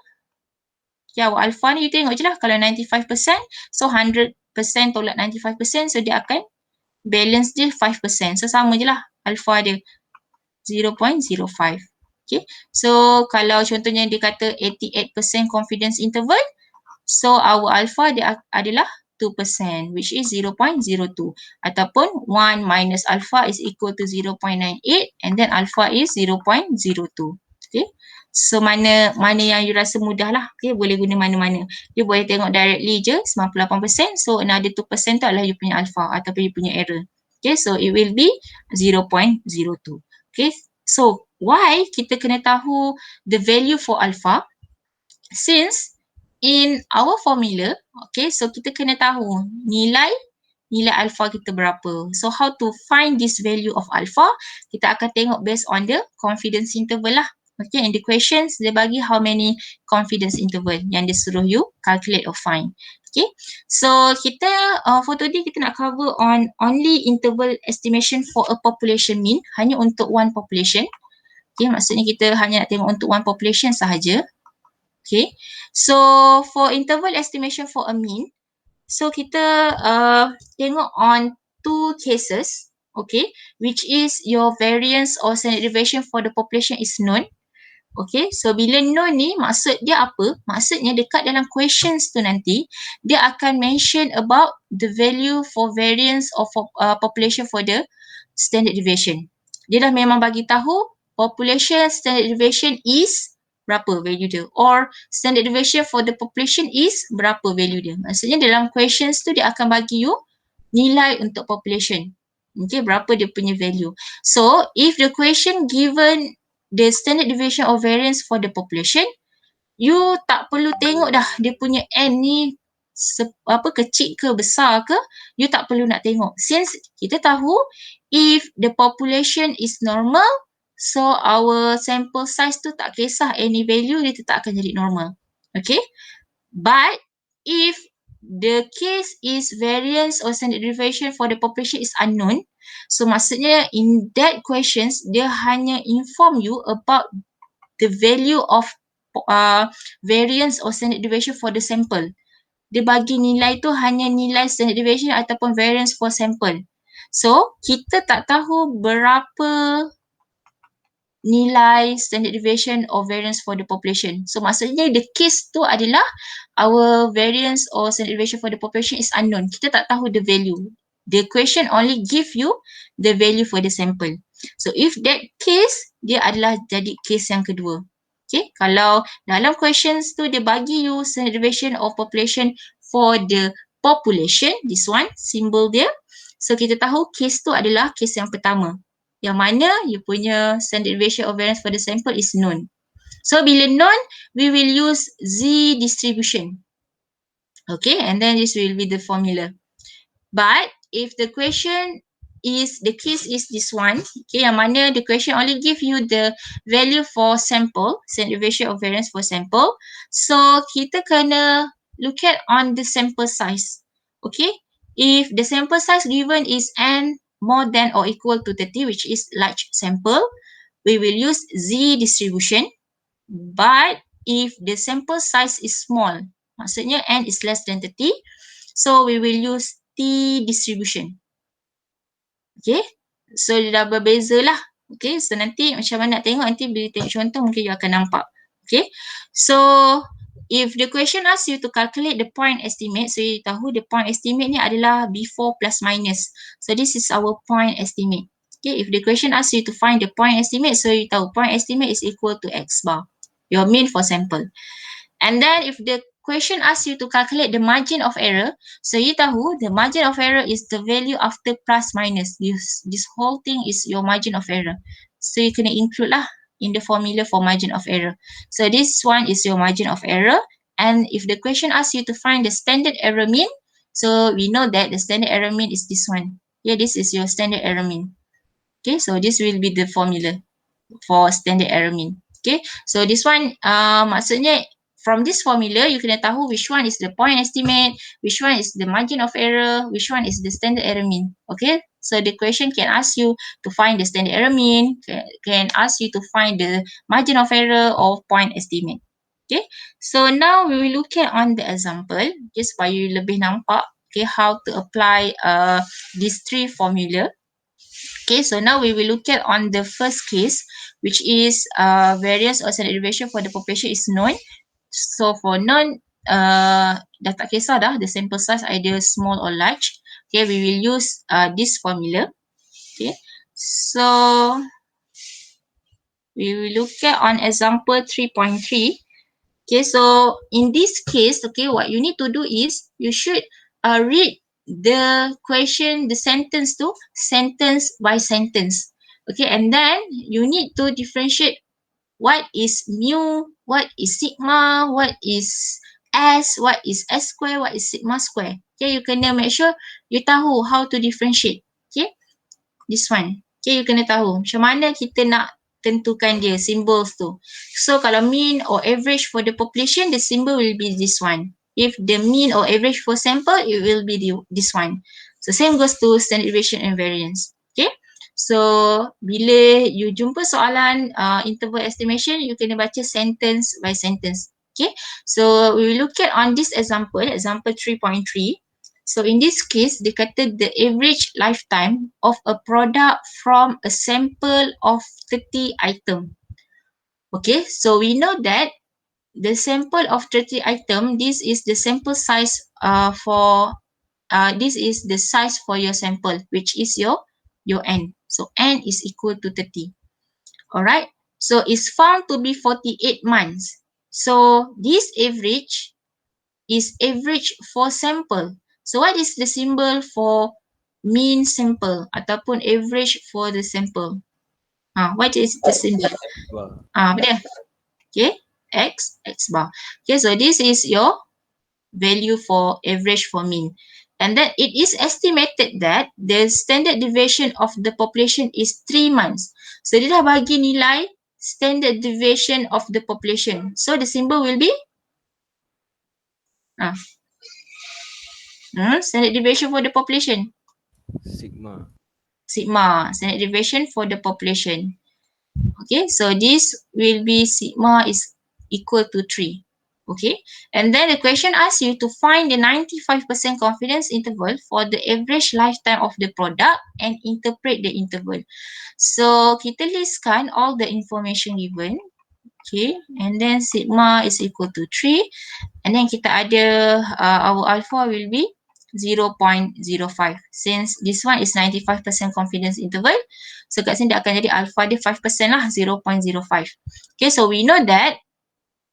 Okay, our alpha ni you tengok je lah. Kalau 95%, so 100% tolak 95%, so dia akan balance dia 5%. So sama je lah alpha dia 0.05. Okay, so kalau contohnya dia kata 88% confidence interval, so our alpha dia adalah 2%, which is 0.02. Ataupun 1 minus alpha is equal to 0.98 and then alpha is 0.02. Okay, so mana yang you rasa mudah lah. Okay, boleh guna mana-mana. You boleh tengok directly je 98%, so another 2% tu adalah you punya alpha ataupun you punya error. Okay, so it will be 0.02. Okay, so why kita kena tahu the value for alpha? Since in our formula, okay, so kita kena tahu nilai alpha kita berapa. So how to find this value of alpha? Kita akan tengok based on the confidence interval lah. Okay, in the questions dia bagi how many confidence interval yang dia suruh you calculate or find. Okay, so kita for today kita nak cover on only interval estimation for a population mean, hanya untuk one population. Okay, maksudnya kita hanya nak tengok untuk one population sahaja. Okay, so for interval estimation for a mean, so kita tengok on two cases, okay, which is your variance or standard deviation for the population is known. Okay, so bila known ni maksud dia apa? Maksudnya dekat dalam questions tu nanti dia akan mention about the value for variance of population for the standard deviation. dia dah memang bagi tahu population standard deviation is berapa value dia, or standard deviation for the population is berapa value dia. Maksudnya dalam questions tu dia akan bagi you nilai untuk population. Okay, berapa dia punya value. So, if the question given the standard deviation or variance for the population, you tak perlu tengok dah dia punya N ni kecil ke besar ke, you tak perlu nak tengok. Since kita tahu if the population is normal, so our sample size tu tak kisah any value, dia tetap akan jadi normal. Okay. But if the case is variance or standard deviation for the population is unknown, so maksudnya in that questions, dia hanya inform you about the value of variance or standard deviation for the sample. Dia bagi nilai tu hanya nilai standard deviation ataupun variance for sample. So, kita tak tahu berapa nilai standard deviation or variance for the population. So, maksudnya the case tu adalah our variance or standard deviation for the population is unknown. Kita tak tahu the value. The question only give you the value for the sample. So, if that case, dia adalah jadi case yang kedua. Okay, kalau dalam questions tu dia bagi you standard deviation of population for the population, this one, symbol dia. So, kita tahu case tu adalah case yang pertama. Yang mana you punya standard deviation of variance for the sample is known. So, bila known, we will use Z distribution. Okay, and then this will be the formula. But, if the question is, the case is this one, okay, yang mana the question only give you the value for sample, standard deviation of variance for sample. So, kita kena look at on the sample size. Okay, if the sample size given is N more than or equal to 30, which is large sample, we will use Z distribution. But if the sample size is small, maksudnya N is less than 30, so we will use T distribution. Okay, so dia dah berbeza lah. Okay, so nanti macam mana nak tengok, nanti bila tengok contoh mungkin you akan nampak. Okay, so if the question asks you to calculate the point estimate, so you tahu the point estimate ni adalah before plus minus. So this is our point estimate. Okay, if the question asks you to find the point estimate, so you tahu point estimate is equal to X bar, your mean for sample. And then if the question asks you to calculate the margin of error, so you tahu the margin of error is the value after plus minus. This whole thing is your margin of error. So you kena include lah in the formula for margin of error. So this one is your margin of error. And if the question asks you to find the standard error mean, so we know that the standard error mean is this one. Yeah, this is your standard error mean. Okay, so this will be the formula for standard error mean. Okay, so this one maksudnya from this formula, you kena tahu which one is the point estimate, which one is the margin of error, which one is the standard error mean. Okay, so the question can ask you to find the standard error mean, can ask you to find the margin of error or point estimate. Okay, so now we will look at on the example, just supaya you lebih nampak, okay, how to apply these three formula. Okay, so now we will look at on the first case, which is variance or standard deviation for the population is known. So for known, dah tak kisah dah, the sample size either small or large. Okay, we will use this formula. Okay, so we will look at on example 3.3. Okay, so in this case, okay, what you need to do is you should read the question, the sentence to sentence by sentence. Okay, and then you need to differentiate what is mu, what is sigma, what is S, what is S square, what is sigma square. Okay, you kena make sure you tahu how to differentiate. Okay, this one. Okay, you kena tahu macam mana kita nak tentukan dia, symbols tu. So, kalau mean or average for the population, the symbol will be this one. If the mean or average for sample, it will be this one. So, same goes to standard deviation and variance. Okay. So, bila you jumpa soalan interval estimation, you kena baca sentence by sentence. Okay. So, we will look at on this example, example 3.3. So, in this case, dia kata the average lifetime of a product from a sample of 30 item. Okay, so we know that the sample of 30 item, this is the sample size this is the size for your sample, which is your N. So N is equal to 30. Alright. So it's found to be 48 months. So this average is average for sample. So what is the symbol for mean sample ataupun average for the sample? What is the symbol? Apa dia? Okay, X bar. Okay, so this is your value for average for mean. And then it is estimated that the standard deviation of the population is 3 months. So dia dah bagi nilai standard deviation of the population. So the symbol will be standard deviation for the population. Sigma. Sigma, standard deviation for the population. Okay, so this will be sigma is equal to 3. Okay, and then the question asks you to find the 95% confidence interval for the average lifetime of the product and interpret the interval. So kita listkan all the information given. Okay, and then sigma is equal to 3, and then kita ada our alpha will be 0.05. Since this one is 95% confidence interval, so kat sini dia akan jadi alpha dia 5% lah, 0.05. Okay, so we know that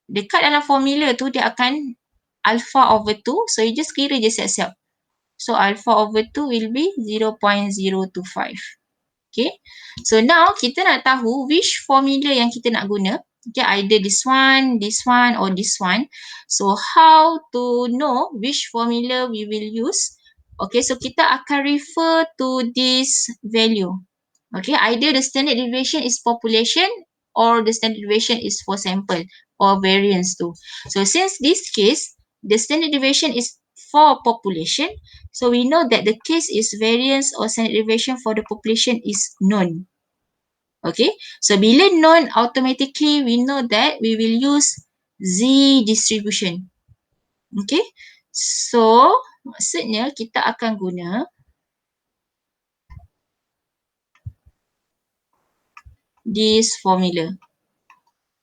dekat dalam formula tu dia akan alpha over 2, so you just kira je siap-siap. So alpha over 2 will be 0.025. Okay, so now kita nak tahu which formula yang kita nak guna. Okay, either this one or this one. So how to know which formula we will use? Okay, so kita akan refer to this value. Okay, either the standard deviation is population or the standard deviation is for sample or variance too. So since this case, the standard deviation is for population, so we know that the case is variance or standard deviation for the population is known. Okay, so bila known, automatically we know that we will use Z distribution. Okay, so maksudnya kita akan guna this formula.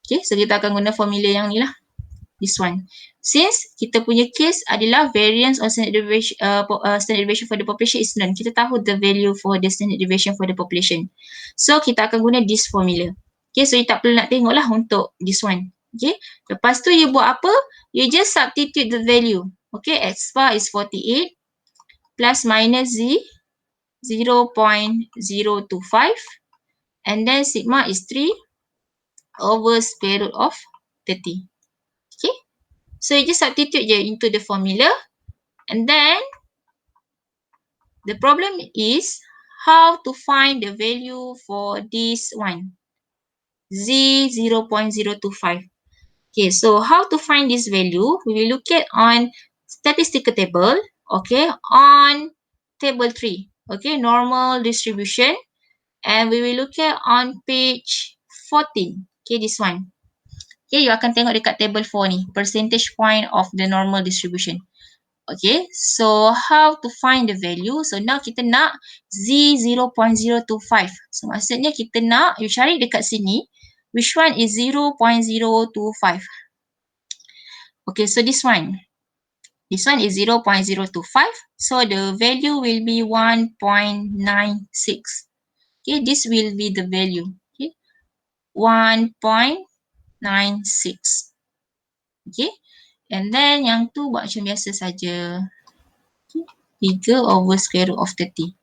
Okay, so kita akan guna formula yang ni lah, this one. Since kita punya case adalah variance or standard deviation for the population is known, kita tahu the value for the standard deviation for the population. So kita akan guna this formula. Okay, so you tak perlu nak tengok lah untuk this one. Okay, lepas tu you buat apa? You just substitute the value. Okay, X bar is 48 plus minus Z 0.025 and then sigma is 3 over square root of 30. Okay, so you just substitute je into the formula, and then the problem is how to find the value for this one, Z 0.025. Okay, so how to find this value? We will look at on statistical table, okay, on table 3, okay, normal distribution, and we will look at on page 14, okay, this one. Okay, you akan tengok dekat table 4 ni, percentage point of the normal distribution. Okay, so how to find the value? So now kita nak Z 0.025. So maksudnya kita nak, you cari dekat sini, which one is 0.025. Okay, so this one. This one is 0.025. So the value will be 1.96. Okay, this will be the value. Okay, 1.96. Okay, and then yang tu buat macam biasa saja. Okay, 3 over square root of 30.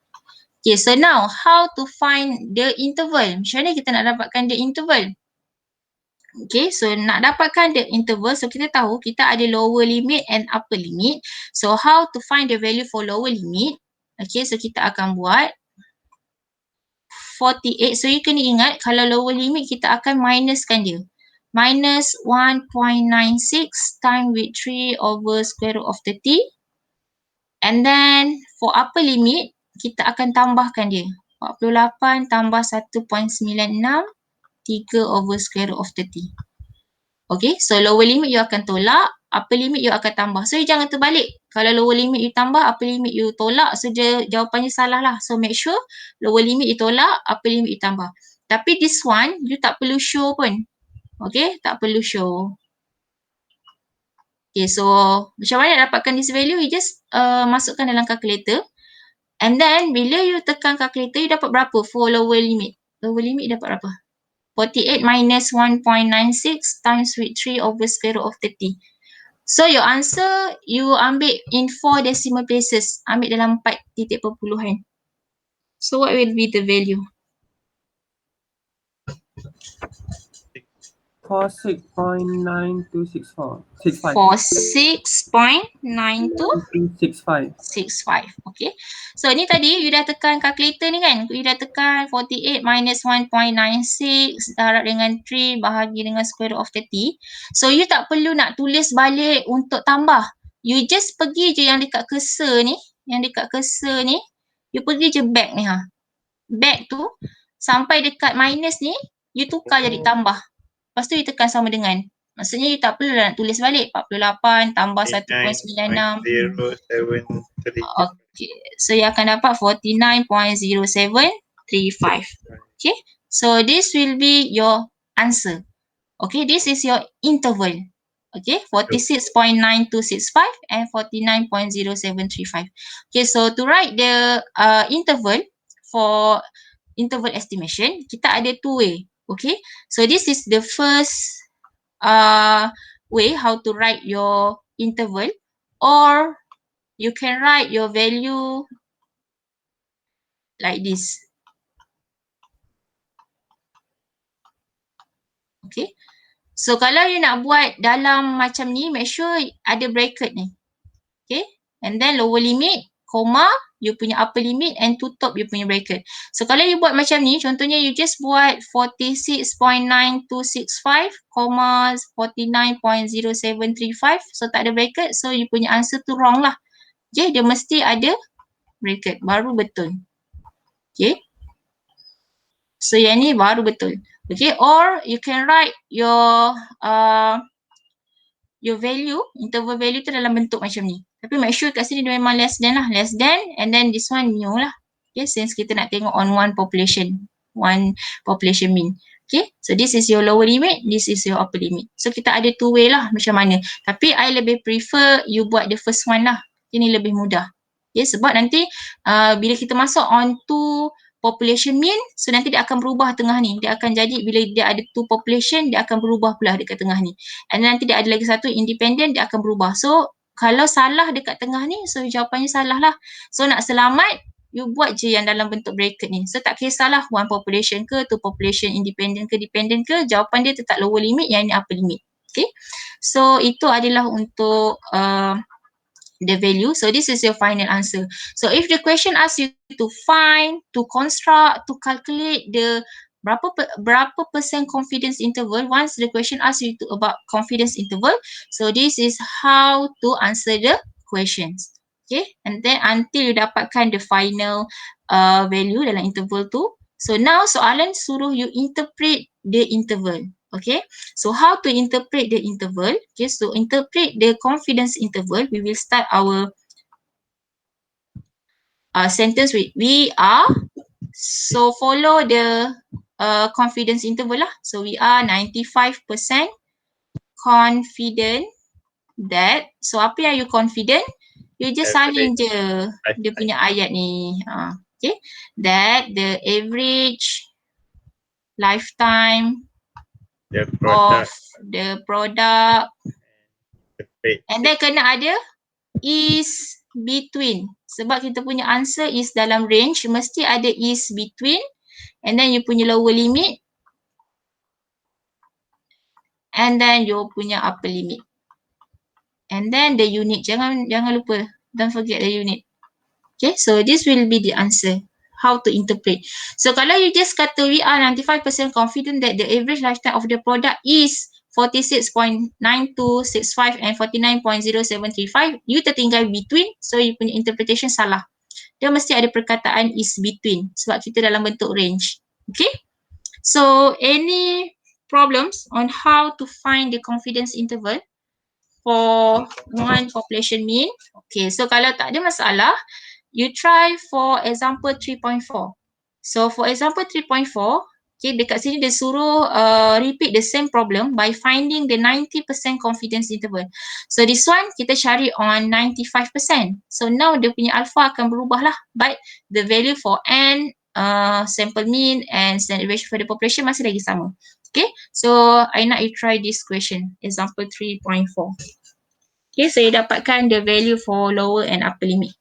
Okay, so now how to find the interval? Macam mana kita nak dapatkan the interval? Okay, so nak dapatkan the interval, so kita tahu kita ada lower limit and upper limit. So how to find the value for lower limit? Okay, so kita akan buat 48. So you kena ingat kalau lower limit kita akan minuskan dia. Minus 1.96 times with 3 over square root of 30. And then for upper limit, kita akan tambahkan dia. 48 tambah 1.96, 3 over square root of 30. Okay, so lower limit you akan tolak, upper limit you akan tambah. So you jangan terbalik. Kalau lower limit you tambah, upper limit you tolak, so jawapannya salah lah. So make sure lower limit you tolak, upper limit you tambah. Tapi this one, you tak perlu show pun. Okay, tak perlu show. Okay, so macam mana nak dapatkan this value? You just masukkan dalam calculator. And then bila you tekan calculator, you dapat berapa for lower limit? Lower limit dapat berapa? 48 minus 1.96 times root 3 over square root of 30. So your answer, you ambil in 4 decimal places. Ambil dalam 4 titik perpuluhan. So what will be the value? 46.9264. 65. 46.9265. 65. Okay. So ni tadi you dah tekan calculator ni kan. You dah tekan 48 minus 1.96 darab dengan 3 bahagi dengan square root of 30. So you tak perlu nak tulis balik untuk tambah. You just pergi je yang dekat cursor ni. Yang dekat cursor ni. You pergi je back ni ha. Back tu sampai dekat minus ni. You tukar jadi tambah. Lepas tu you tekan sama dengan. Maksudnya you tak perlu nak tulis balik 48 tambah 1.96. 49.0735. Okay, so you akan dapat 49.0735. Okay, so this will be your answer. Okay, this is your interval. Okay, 46.9265 and 49.0735. Okay, so to write the interval for interval estimation, kita ada two way. Okay, so this is the first way how to write your interval, or you can write your value like this. Okay. So kalau you nak buat dalam macam ni, make sure ada bracket ni. Okay. And then lower limit, comma, you punya upper limit, and tutup you punya bracket. So kalau you buat macam ni, contohnya you just buat 46.9265, 49.0735. So tak ada bracket, so you punya answer tu wrong lah. Okay, dia mesti ada bracket, baru betul. Okay. So yang ni baru betul. Okay, or you can write your value, interval value tu dalam bentuk macam ni. Tapi make sure kat sini dia memang less than lah, less than, and then this one new lah. Okay, since kita nak tengok on one population mean. Okay, so this is your lower limit, this is your upper limit. So kita ada two way lah macam mana. Tapi I lebih prefer you buat the first one lah. Ini lebih mudah. Okay, sebab nanti bila kita masuk on two population mean, so nanti dia akan berubah tengah ni. Dia akan jadi bila dia ada two population, dia akan berubah pula dekat tengah ni. And nanti dia ada lagi satu independent, dia akan berubah. So kalau salah dekat tengah ni, so jawapannya salah lah. So nak selamat, you buat je yang dalam bentuk bracket ni. So tak kisahlah one population ke, two population, independent ke, dependent ke, jawapan dia tetap lower limit, yang ni upper limit. Okay. So itu adalah untuk the value. So this is your final answer. So if the question asks you to find, to construct, to calculate the berapa percent confidence interval, once the question asks you to about confidence interval, so this is how to answer the questions. Okay, and then until you dapatkan the final value dalam interval tu. So now soalan suruh you interpret the interval. Okay, so how to interpret the interval? Okay, so interpret the confidence interval, we will start our sentence with we are. So follow the confidence interval lah. So we are 95% confident that, so apa yang you confident, you just salin je dia punya ayat ni. Okay, that the average lifetime of the product, and then kena ada is between, sebab kita punya answer is dalam range, mesti ada is between, and then you punya lower limit, and then you punya upper limit, and then the unit, jangan lupa, don't forget the unit. Okay, so this will be the answer, how to interpret. So kalau you just kata we are 95% confident that the average lifetime of the product is 46.9265 and 49.0735, you tertinggal between, so you punya interpretation salah. Dia mesti ada perkataan is between, sebab kita dalam bentuk range. Okay, so any problems on how to find the confidence interval for one population mean? Okay, so kalau tak ada masalah, you try for example 3.4. So for example 3.4, Okay, dekat sini dia suruh repeat the same problem by finding the 90% confidence interval. So this one kita cari on 95%. So now dia punya alpha akan berubah lah, but the value for n, sample mean and standard deviation for the population masih lagi sama. Okay, so I nak you try this question, example 3.4. Okay, saya dapatkan the value for lower and upper limit.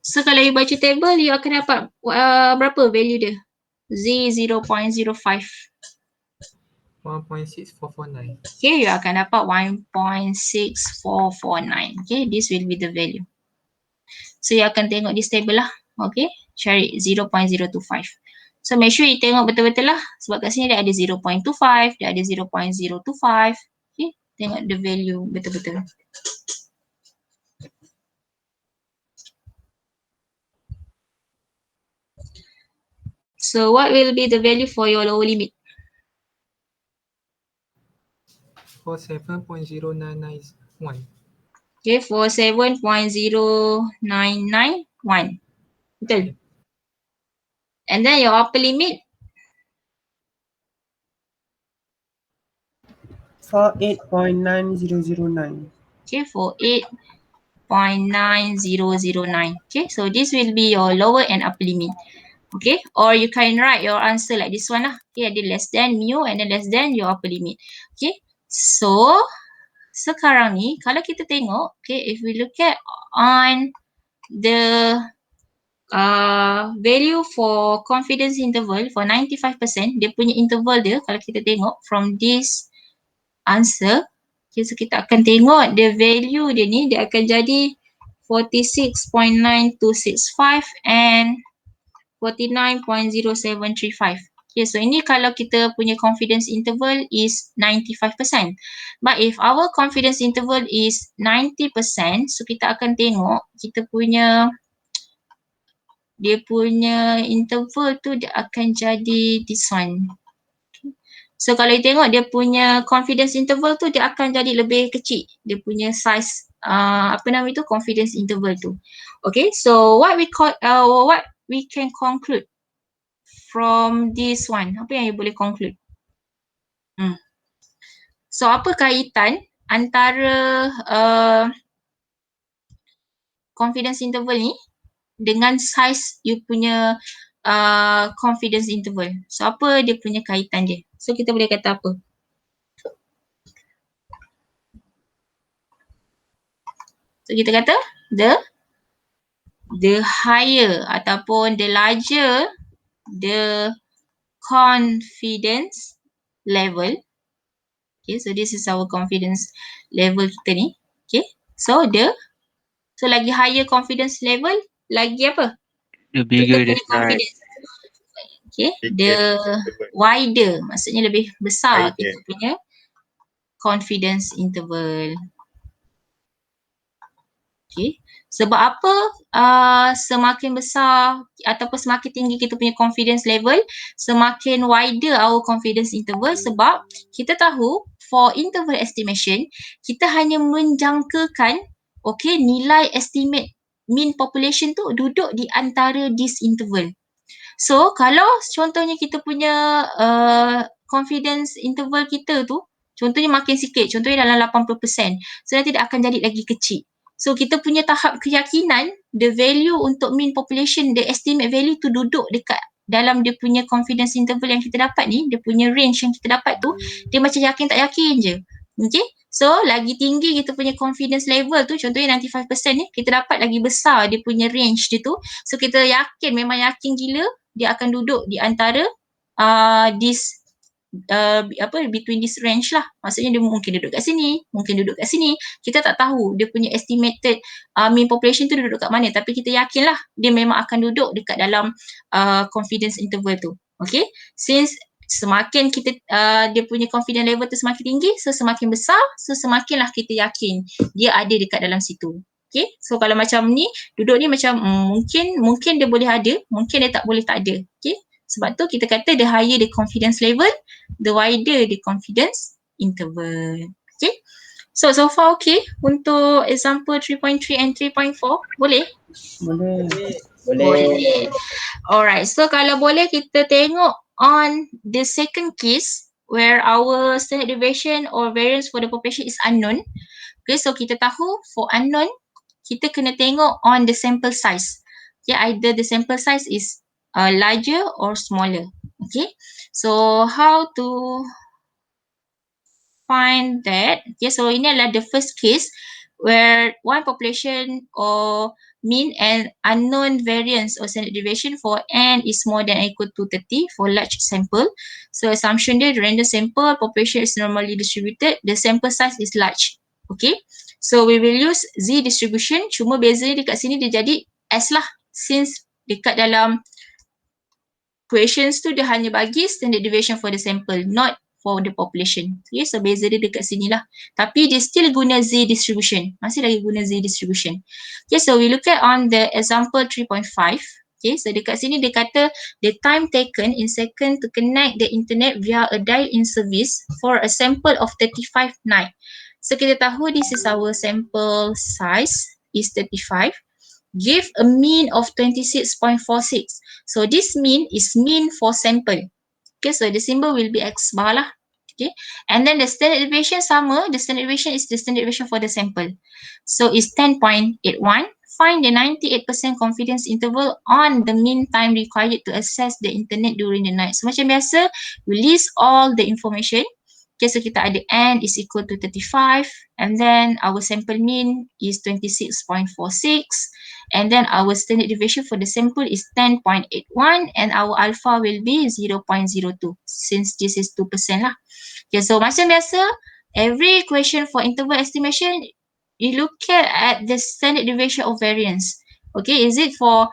So kalau you baca table, you akan dapat berapa value dia? Z 0.05. 1.6449. Okay, you akan dapat 1.6449. Okay, this will be the value. So you akan tengok this table lah. Okay, cari 0.025. So make sure you tengok betul-betul lah. Sebab kat sini dia ada 0.25, dia ada 0.025. Okay, tengok the value betul-betul. So what will be the value for your lower limit? For 7.0991. Okay, for 7.0991. Betul. And then your upper limit? For 8.9009. Okay, for 8.9009. Okay, so this will be your lower and upper limit. Okay, or you can write your answer like this one lah. Okay, ada less than mu and then less than your upper limit. Okay, so sekarang ni kalau kita tengok, okay, if we look at on the value for confidence interval for 95%, dia punya interval dia kalau kita tengok from this answer, okay, so kita akan tengok the value dia ni dia akan jadi 46.9265 and 49.0735. Okay, so ini kalau kita punya confidence interval is 95%. But if our confidence interval is 90%, so kita akan tengok kita punya dia punya interval tu dia akan jadi this one. So kalau you tengok dia punya confidence interval tu dia akan jadi lebih kecil. Dia punya size apa nama itu confidence interval tu. Okay, so what we can conclude from this one. Apa yang you boleh conclude? So apa kaitan antara confidence interval ni dengan size you punya confidence interval? So apa dia punya kaitan dia? So kita boleh kata apa? So kita kata the higher ataupun the larger the confidence level. Okay, so this is our confidence level kita ni. Okay, so lagi higher confidence level, lagi apa? The bigger the punya size. confidence. Okay, the wider, maksudnya lebih besar kita punya confidence interval. Okay, sebab apa semakin besar ataupun semakin tinggi kita punya confidence level, semakin wider our confidence interval, sebab kita tahu for interval estimation, kita hanya menjangkakan okay, nilai estimate mean population tu duduk di antara this interval. So kalau contohnya kita punya confidence interval kita tu contohnya makin sikit, contohnya dalam 80%, so nanti dia akan jadi lagi kecil. So kita punya tahap keyakinan, the value untuk mean population, the estimate value tu duduk dekat dalam dia punya confidence interval yang kita dapat ni, dia punya range yang kita dapat tu, dia macam yakin tak yakin je. Okay, so lagi tinggi kita punya confidence level tu, contohnya 95% ni, kita dapat lagi besar dia punya range dia tu. So kita yakin, memang yakin gila dia akan duduk di antara this between this range lah. Maksudnya dia mungkin duduk kat sini, mungkin duduk kat sini. Kita tak tahu dia punya estimated mean population tu duduk kat mana, tapi kita yakin lah dia memang akan duduk dekat dalam confidence interval tu. Okay, since semakin kita dia punya confidence level tu semakin tinggi, so semakin besar, so semakinlah kita yakin dia ada dekat dalam situ. Okay, so kalau macam ni, duduk ni macam mungkin dia boleh ada, mungkin dia tak boleh tak ada. Okay, sebab tu kita kata the higher the confidence level, the wider the confidence interval. Okay, so far okay untuk example 3.3 and 3.4, boleh? Boleh. Alright, so kalau boleh kita tengok on the second case where our standard deviation or variance for the population is unknown. Okay, so kita tahu for unknown, kita kena tengok on the sample size. Okay, either the sample size is larger or smaller. Okay, so how to find that? Okay, so ini adalah the first case where one population or mean and unknown variance or standard deviation for n is more than or equal to 30 for large sample. So assumption dia, the random sample population is normally distributed, the sample size is large. Okay, so we will use Z distribution, cuma bezanya dekat sini dia jadi S lah, since dekat dalam questions tu dia hanya bagi standard deviation for the sample, not for the population. Okay, so beza dia dekat sini lah. Tapi dia still guna Z distribution. Masih lagi guna Z distribution. Okay, so we look at on the example 3.5. Okay, so dekat sini dia kata the time taken in second to connect the internet via a dial-in service for a sample of 35 night. So kita tahu this is our sample size is 35. Give a mean of 26.46. So this mean is mean for sample. Okay, so the symbol will be X bar lah. Okay, and then the standard deviation sama, the standard deviation is the standard deviation for the sample. So it's 10.81. Find the 98% confidence interval on the mean time required to access the internet during the night. So macam biasa, we list all the information. Okay, so kita ada n is equal to 35, and then our sample mean is 26.46, and then our standard deviation for the sample is 10.81, and our alpha will be 0.02, since this is 2% lah. Okay, so macam biasa, every question for interval estimation, you look at the standard deviation of variance. Okay, is it for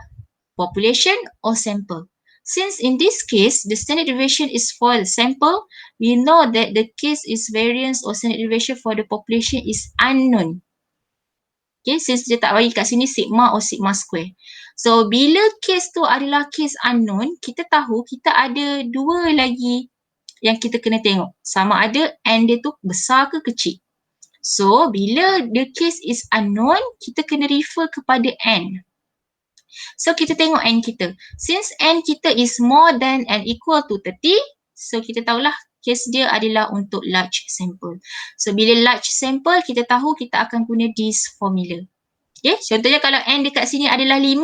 population or sample? Since in this case, the standard deviation is for the sample, we know that the case is variance or standard deviation for the population is unknown. Okay, since dia tak bagi kat sini sigma or sigma square. So, bila case tu adalah case unknown, kita tahu kita ada dua lagi yang kita kena tengok. Sama ada n dia tu besar ke kecil. So, bila the case is unknown, kita kena refer kepada n. So kita tengok n kita. Since n kita is more than and equal to 30, so kita tahulah case dia adalah untuk large sample. So bila large sample, kita tahu kita akan guna this formula. Okay, contohnya kalau n dekat sini adalah 5,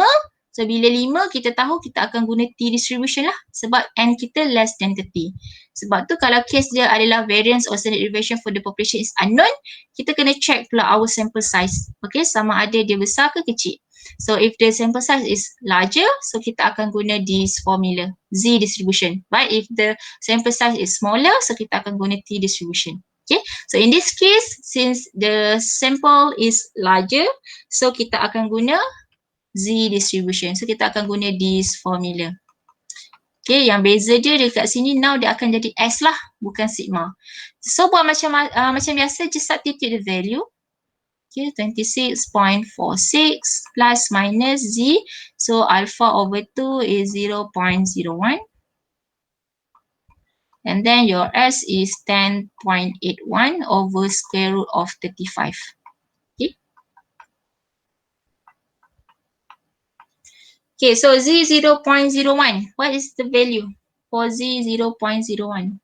so bila 5 kita tahu kita akan guna T distribution lah, sebab n kita less than 30. Sebab tu kalau case dia adalah variance or standard deviation for the population is unknown, kita kena check pula our sample size. Okay, sama ada dia besar ke kecil. So if the sample size is larger, so kita akan guna this formula, Z distribution. But if the sample size is smaller, so kita akan guna T distribution. Okay, so in this case, since the sample is larger, so kita akan guna Z distribution. So kita akan guna this formula. Okay, yang beza dia dekat sini now dia akan jadi S lah, bukan sigma. So buat macam biasa, just substitute the value. Okay, 26.46 plus minus Z. So alpha over 2 is 0.01. And then your S is 10.81 over square root of 35. Okay. Okay, so Z 0.01. What is the value for Z 0.01?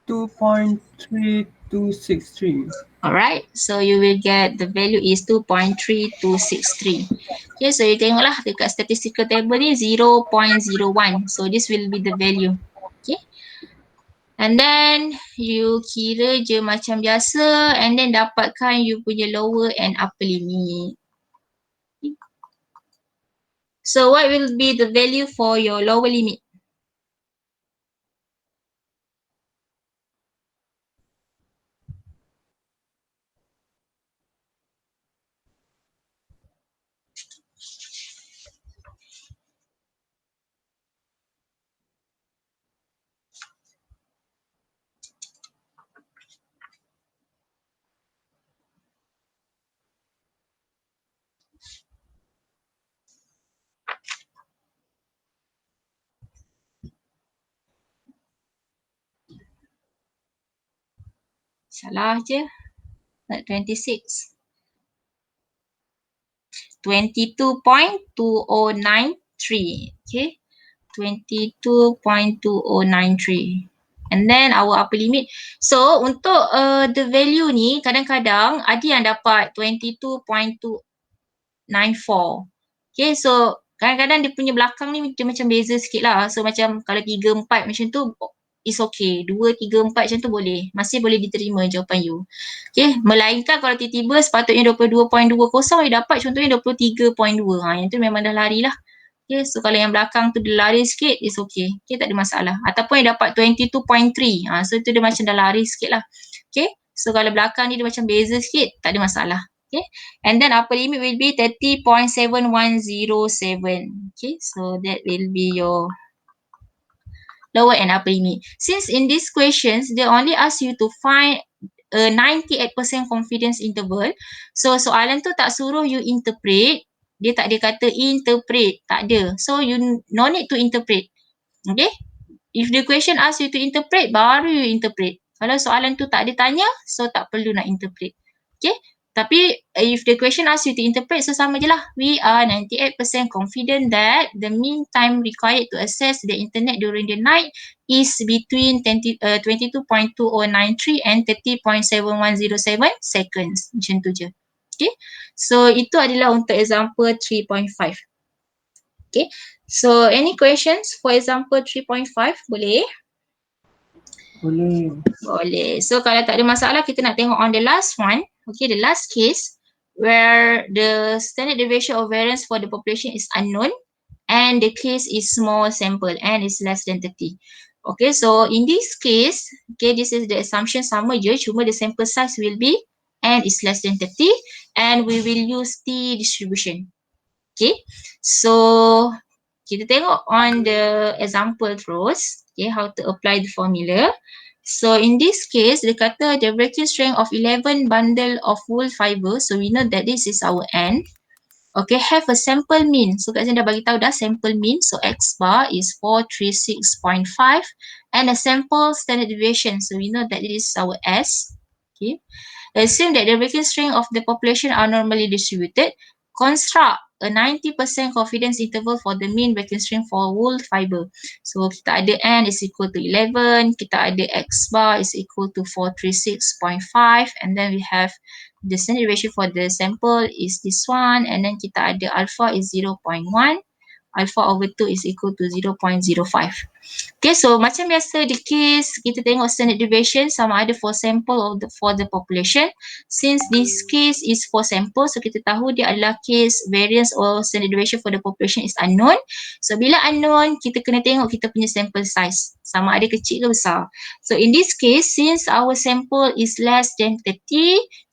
$2.3263. Alright, so you will get the value is 2.3263. Okay, so you tengoklah dekat statistical table ni 0.01. So this will be the value. Okay. And then you kira je macam biasa and then dapatkan you punya lower and upper limit. So what will be the value for your lower limit? Salah je. Not 26. 22.2093. Okay. 22.2093. And then our upper limit. So untuk the value ni kadang-kadang ada yang dapat 22.294. Okay, so kadang-kadang dia punya belakang ni dia macam beza sikit lah. So macam kalau 3, 4 macam tu is okay. 2, 3, 4 macam tu boleh. Masih boleh diterima jawapan you. Okay, melainkan kalau tiba-tiba sepatutnya 22.20 dia dapat contohnya 23.2. Yang tu memang dah lari lah. Okay, so kalau yang belakang tu dia lari sikit, is okay. Okay, tak ada masalah. Ataupun yang dapat 22.3. So tu dia macam dah lari sikit lah. Okay, so kalau belakang ni dia macam beza sikit, tak ada masalah. Okay, and then upper limit will be 30.7107. Okay, so that will be your lower and upper limit. Since in these questions, they only ask you to find a 98% confidence interval. So soalan tu tak suruh you interpret. Dia tak ada kata interpret. Tak ada. So you no need to interpret. Okay. If the question ask you to interpret, baru you interpret. Kalau soalan tu tak ada tanya, so tak perlu nak interpret. Okay. Tapi if the question ask you to interpret, so sama je lah. We are 98% confident that the mean time required to access the internet during the night is between 22.2093 and 30.7107 seconds. Macam tu je. Okay. So itu adalah untuk example 3.5. Okay. So any questions for example 3.5? Boleh? Boleh. Boleh. So kalau tak ada masalah, kita nak tengok on the last one. Okay, the last case where the standard deviation of variance for the population is unknown and the case is small sample and is less than 30. Okay, so in this case, okay, this is the assumption sama je, cuma the sample size will be and is less than 30 and we will use T distribution. Okay, so kita tengok on the example terus, okay, how to apply the formula. So in this case, dia kata the breaking strength of 11 bundle of wool fiber. So we know that this is our N. Okay, have a sample mean. So kat sini dah bagi tahu dah sample mean. So X bar is 436.5 and a sample standard deviation. So we know that it is our S. Okay. Assume that the breaking strength of the population are normally distributed. Construct a 90% confidence interval for the mean breaking strength for wool fiber. So kita ada N is equal to 11, kita ada X bar is equal to 436.5 and then we have the standard deviation for the sample is this one and then kita ada alpha is 0.1. Alpha over 2 is equal to 0.05. Okay, so macam biasa di case kita tengok standard deviation sama ada for sample or for the population. Since this case is for sample, so kita tahu dia adalah case variance or standard deviation for the population is unknown. So bila unknown, kita kena tengok kita punya sample size. Sama ada kecil ke besar. So in this case, since our sample is less than 30,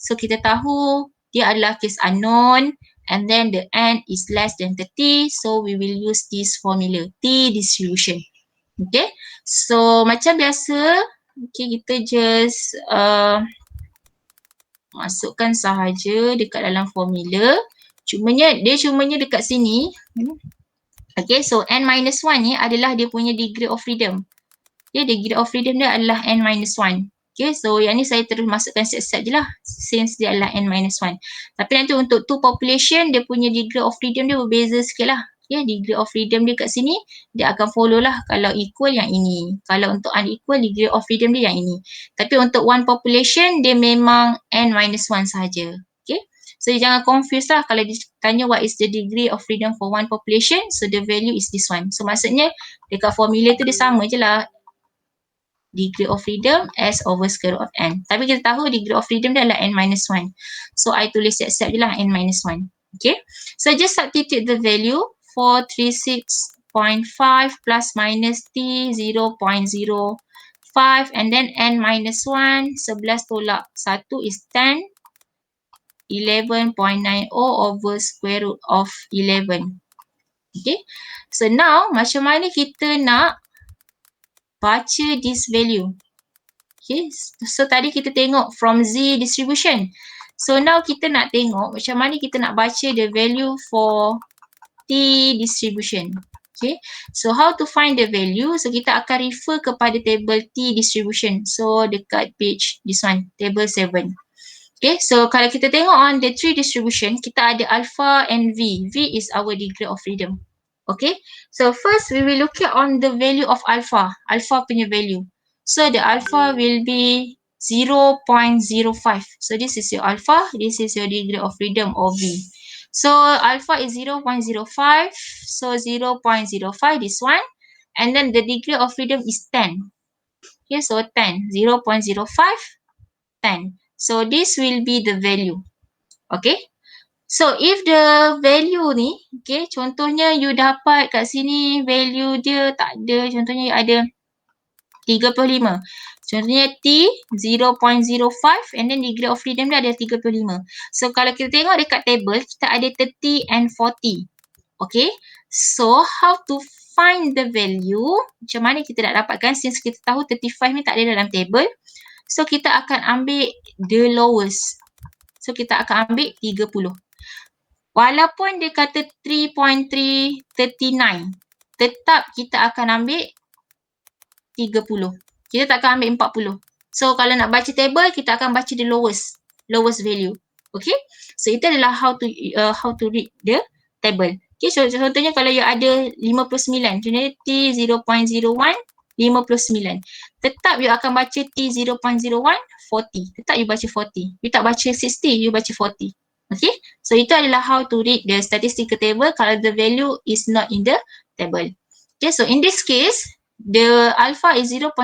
so kita tahu dia adalah case unknown. And then the N is less than 30, so we will use this formula, T distribution. Okay, so macam biasa, okay, kita just masukkan sahaja dekat dalam formula. Dia cumanya dekat sini. Okay, so n minus 1 ni adalah dia punya degree of freedom. Okay, degree of freedom dia adalah n minus 1. Okay, so yang ni saya terus masukkan set-set je lah since dia adalah n minus 1. Tapi nanti untuk two population, dia punya degree of freedom dia berbeza sikit lah. Okay, degree of freedom dia kat sini, dia akan follow lah kalau equal yang ini. Kalau untuk unequal, degree of freedom dia yang ini. Tapi untuk one population, dia memang n minus 1 sahaja. Okay, so jangan confuse lah kalau ditanya what is the degree of freedom for one population, so the value is this one. So maksudnya dekat formula tu dia sama je lah, degree of freedom S over square root of n. Tapi kita tahu degree of freedom dia adalah n minus 1. So I tulis siap-siap je lah n minus 1. Okay, so just substitute the value 436.5 plus minus t 0.05 and then n minus 1, 11 tolak 1 is 10, 11.90 over square root of 11. Okay, so now macam mana kita nak baca this value? Okay, so tadi kita tengok from Z distribution. So now kita nak tengok macam mana kita nak baca the value for T distribution. Okay, so how to find the value? So kita akan refer kepada table T distribution. So dekat page this one, table 7. Okay, so kalau kita tengok on the tree distribution, kita ada alpha and V. V is our degree of freedom. Okay, so first we will look at on the value of alpha. Alpha punya value. So the alpha will be 0.05. So this is your alpha, this is your degree of freedom or V. So alpha is 0.05, so 0.05 this one, and then the degree of freedom is 10. Okay, so 10, 0.05, 10. So this will be the value. Okay, so if the value ni, okay, contohnya you dapat kat sini value dia tak ada, contohnya ada 35. Contohnya T 0.05 and then degree of freedom dia ada 35. So kalau kita tengok dekat table, kita ada 30 and 40. Okay, so how to find the value? Macam mana kita nak dapatkan since kita tahu 35 ni tak ada dalam table. So kita akan ambil the lowest. So kita akan ambil 30. Walaupun dia kata 3.339, tetap kita akan ambil 30. Kita tak akan ambil 40. So kalau nak baca table, kita akan baca the lowest value. Okay, so itu adalah how to read the table. Okay, so contohnya kalau you ada 59, contohnya T 0.01, 59. Tetap you akan baca T 0.01, 40. Tetap you baca 40. You tak baca 60, you baca 40. Okay, so itu adalah how to read the statistical table kalau the value is not in the table. Okay, so in this case, the alpha is 0.05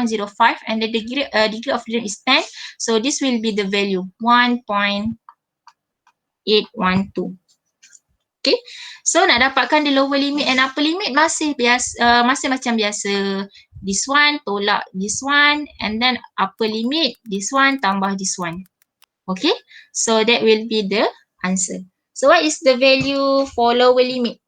and the degree of freedom is 10. So this will be the value 1.812. Okay, so nak dapatkan the lower limit and upper limit masih biasa, masih macam biasa. This one tolak this one and then upper limit this one tambah this one. Okay, so that will be the answer. So what is the value for lower limit?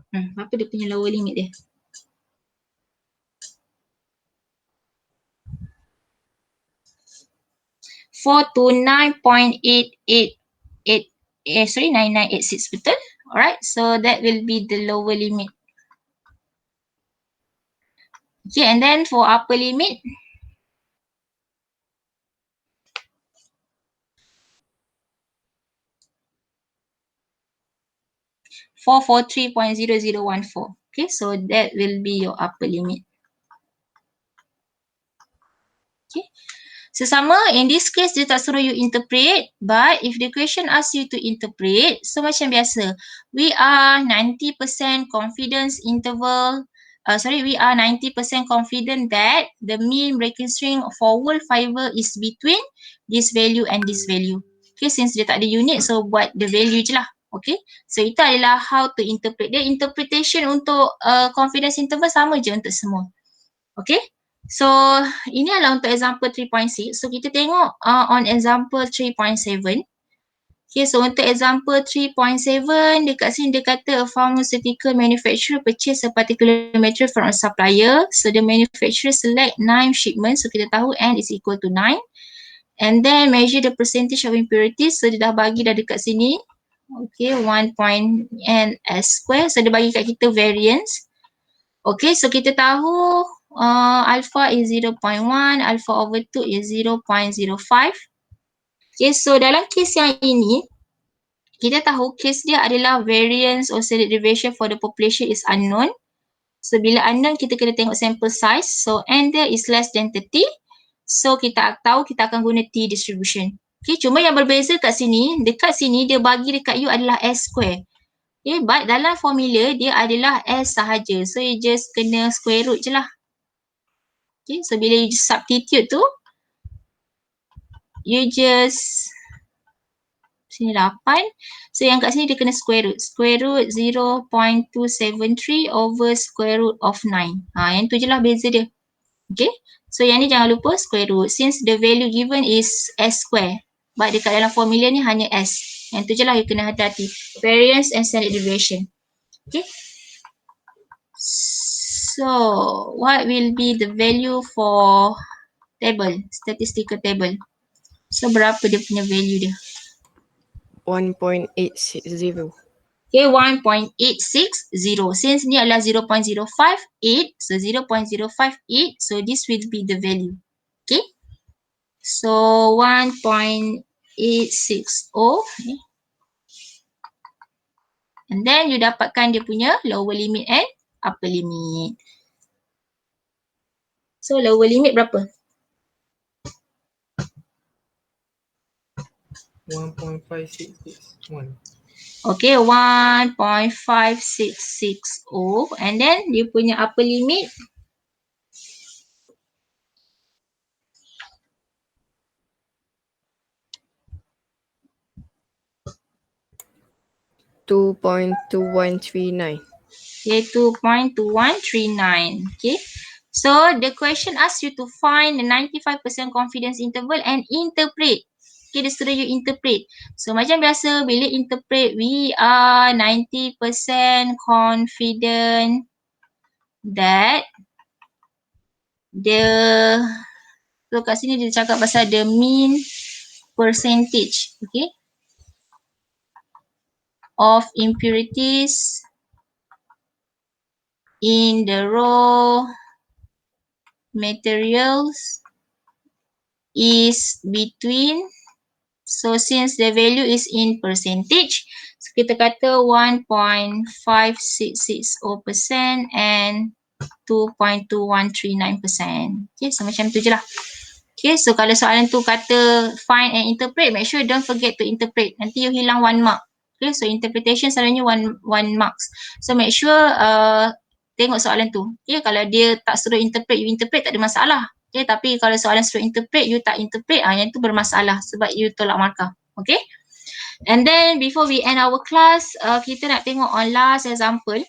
Apa dia punya lower limit dia? Four to 9986 betul? Alright, so that will be the lower limit. Okay, and then for upper limit, (443.0014). Okay, so that will be your upper limit. Okay, so sama in this case dia tak suruh you interpret, but if the question asks you to interpret, so macam biasa, we are 90% confidence interval. We are 90% confident that the mean breaking string for wool fiber is between this value and this value. Okay, since dia tak ada unit, so buat the value je lah. Okay, so itu adalah how to interpret. The interpretation untuk confidence interval sama je untuk semua. Okay, so ini adalah untuk example 3.6. So kita tengok on example 3.7. Okay, so untuk example 3.7, dekat sini dia kata a pharmaceutical manufacturer purchase a particular material from a supplier. So the manufacturer select 9 shipments. So kita tahu N is equal to 9. And then measure the percentage of impurities. So dia dah bagi dah dekat sini. Okay, 1.n s square. So dia bagi kat kita variance. Okay, so kita tahu alpha is 0.1, alpha over 2 is 0.05. Okay, so dalam case yang ini, kita tahu case dia adalah variance or standard deviation for the population is unknown. So bila unknown, kita kena tengok sample size. So n dia is less than 30. So kita tahu kita akan guna t distribution. Okay, cuma yang berbeza kat sini, dekat sini dia bagi dekat you adalah s square. Okay, but dalam formula dia adalah s sahaja. So you just kena square root je lah. Okay, so bila you substitute tu, you just sini 8. So yang kat sini dia kena square root. Square root 0.273 over square root of 9. Yang tu je lah beza dia. Okay. So yang ni jangan lupa square root. Since the value given is s square. But dekat dalam formula ni hanya s. Yang tu je lah you kena hati-hati. Variance and standard deviation. Okay. So what will be the value for table, statistical table? So berapa dia punya value dia? 1.860. Okay, 1.860. Since ni adalah 0.058, so 0.058, so this will be the value. Okay. So 1.860. Okay. And then you dapatkan dia punya lower limit and upper limit. So lower limit berapa? 1.5661. Okay, 1.5660 and then dia punya upper limit 2.2139. Okay, 2.2139. Okay. So the question asks you to find the 95% confidence interval and interpret. Okay, dia suruh you interpret. So macam biasa bila interpret, we are 90% confident that so kat sini dia cakap pasal the mean percentage, okay, of impurities in the raw materials is between, so since the value is in percentage, so kita kata 1.5660% and 2.2139%. Okay, so macam tu je lah. Okay, so kalau soalan tu kata find and interpret, make sure don't forget to interpret. Nanti you hilang 1 mark. Okay, so interpretation selalunya 1 marks. So make sure tengok soalan tu. Okay, kalau dia tak suruh interpret, you interpret tak ada masalah. Okay, tapi kalau soalan suruh interpret, you tak interpret, yang tu bermasalah sebab you tolak markah. Okay. And then before we end our class, kita nak tengok on last example.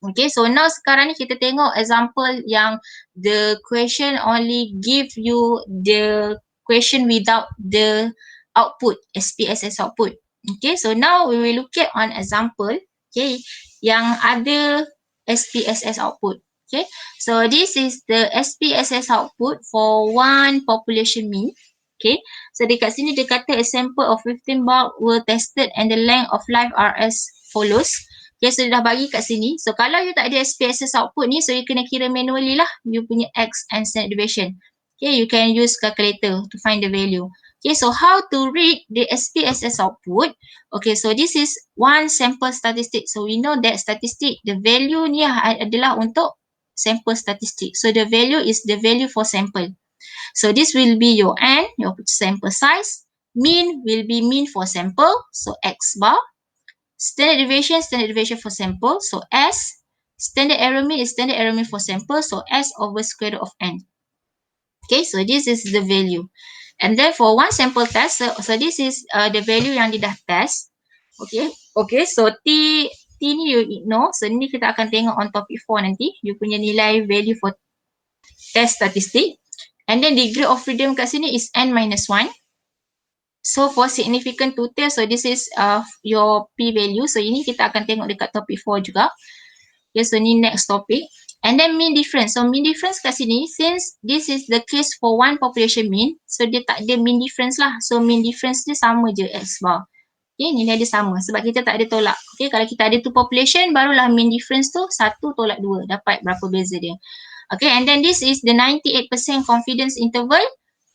Okay, so now sekarang ni kita tengok example yang the question only give you the question without the output, SPSS output. Okay, so now we will look at on example, okay, yang ada SPSS output. Okay, so this is the SPSS output for one population mean. Okay, so dekat sini dia kata a sample of 15 bulb were tested and the length of life are as follows. Okay, so dia dah bagi kat sini. So kalau you tak ada SPSS output ni, so you kena kira manually lah you punya X and standard deviation. Okay, you can use calculator to find the value. Okay, so how to read the SPSS output? Okay, so this is one sample statistic. So we know that statistic, the value ni adalah untuk sample statistic. So the value is the value for sample. So this will be your N, your sample size. Mean will be mean for sample, so X bar. Standard deviation for sample, so S. Standard error mean is standard error mean for sample, so S over square root of N. Okay, so this is the value. And then for one sample test, so this is the value yang dia dah test. Okay, okay, so T ni you ignore. So ni kita akan tengok on topic 4 nanti. You punya nilai value for test statistic. And then degree of freedom kat sini is N minus 1. So for significant total, so this is your P value. So ini kita akan tengok dekat topic 4 juga. Okay, so ni next topic. And then mean difference. So mean difference kat sini, since this is the case for one population mean, so dia tak ada mean difference lah. So mean difference dia sama je X bar. Okay, nilai dia sama sebab kita tak ada tolak. Okay, kalau kita ada 2 population, barulah mean difference tu 1 tolak 2. Dapat berapa beza dia. Okay, and then this is the 98% confidence interval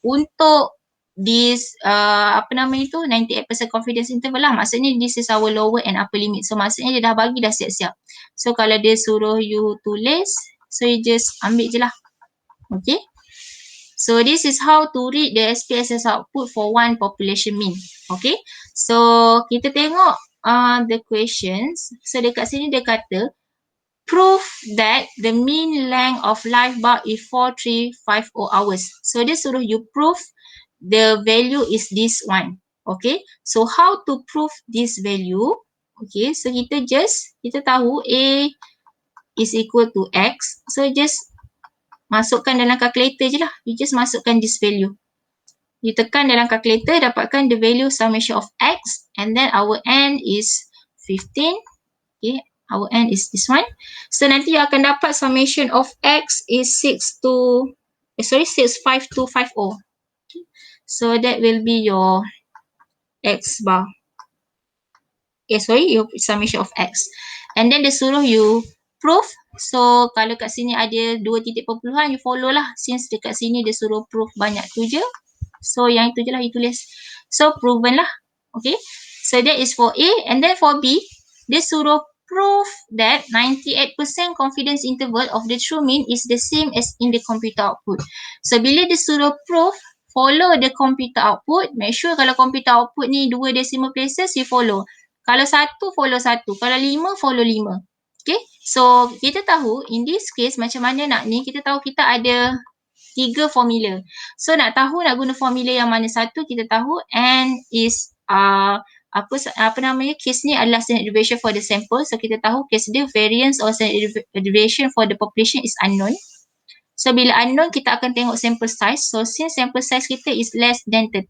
untuk this, apa nama itu, 98% confidence interval lah. Maksudnya this is our lower and upper limit. So maksudnya dia dah bagi dah siap-siap. So kalau dia suruh you tulis, so you just ambil je lah. Okay. So this is how to read the SPSS output for one population mean. Okay. So kita tengok the questions. So dekat sini dia kata, prove that the mean length of life bar is 4350 hours. So dia suruh you prove the value is this one. Okay. So how to prove this value? Okay. So kita tahu A is equal to X. So just masukkan dalam calculator je lah. You just masukkan this value. You tekan dalam calculator, dapatkan the value summation of X, and then our N is 15. Okay, our N is this one. So nanti you akan dapat summation of X is 65250. Okay. So that will be your X bar. Your summation of X. And then dia suruh you proof. So kalau kat sini ada 2 titik perpuluhan, you follow lah. Since dekat sini dia suruh proof banyak tu je. So yang itu je lah you tulis. So proven lah. Okay. So that is for A. And then for B, dia suruh prove that 98% confidence interval of the true mean is the same as in the computer output. So bila dia suruh prove, follow the computer output. Make sure kalau computer output ni 2 decimal places, you follow. Kalau 1, follow 1. Kalau 5, follow 5. Okay. So, kita tahu in this case macam mana nak ni, kita tahu kita ada 3 formula. So, nak tahu nak guna formula yang mana satu, kita tahu N is, apa namanya, case ni adalah standard deviation for the sample. So, kita tahu case dia variance or standard deviation for the population is unknown. So, bila unknown, kita akan tengok sample size. So, since sample size kita is less than 30,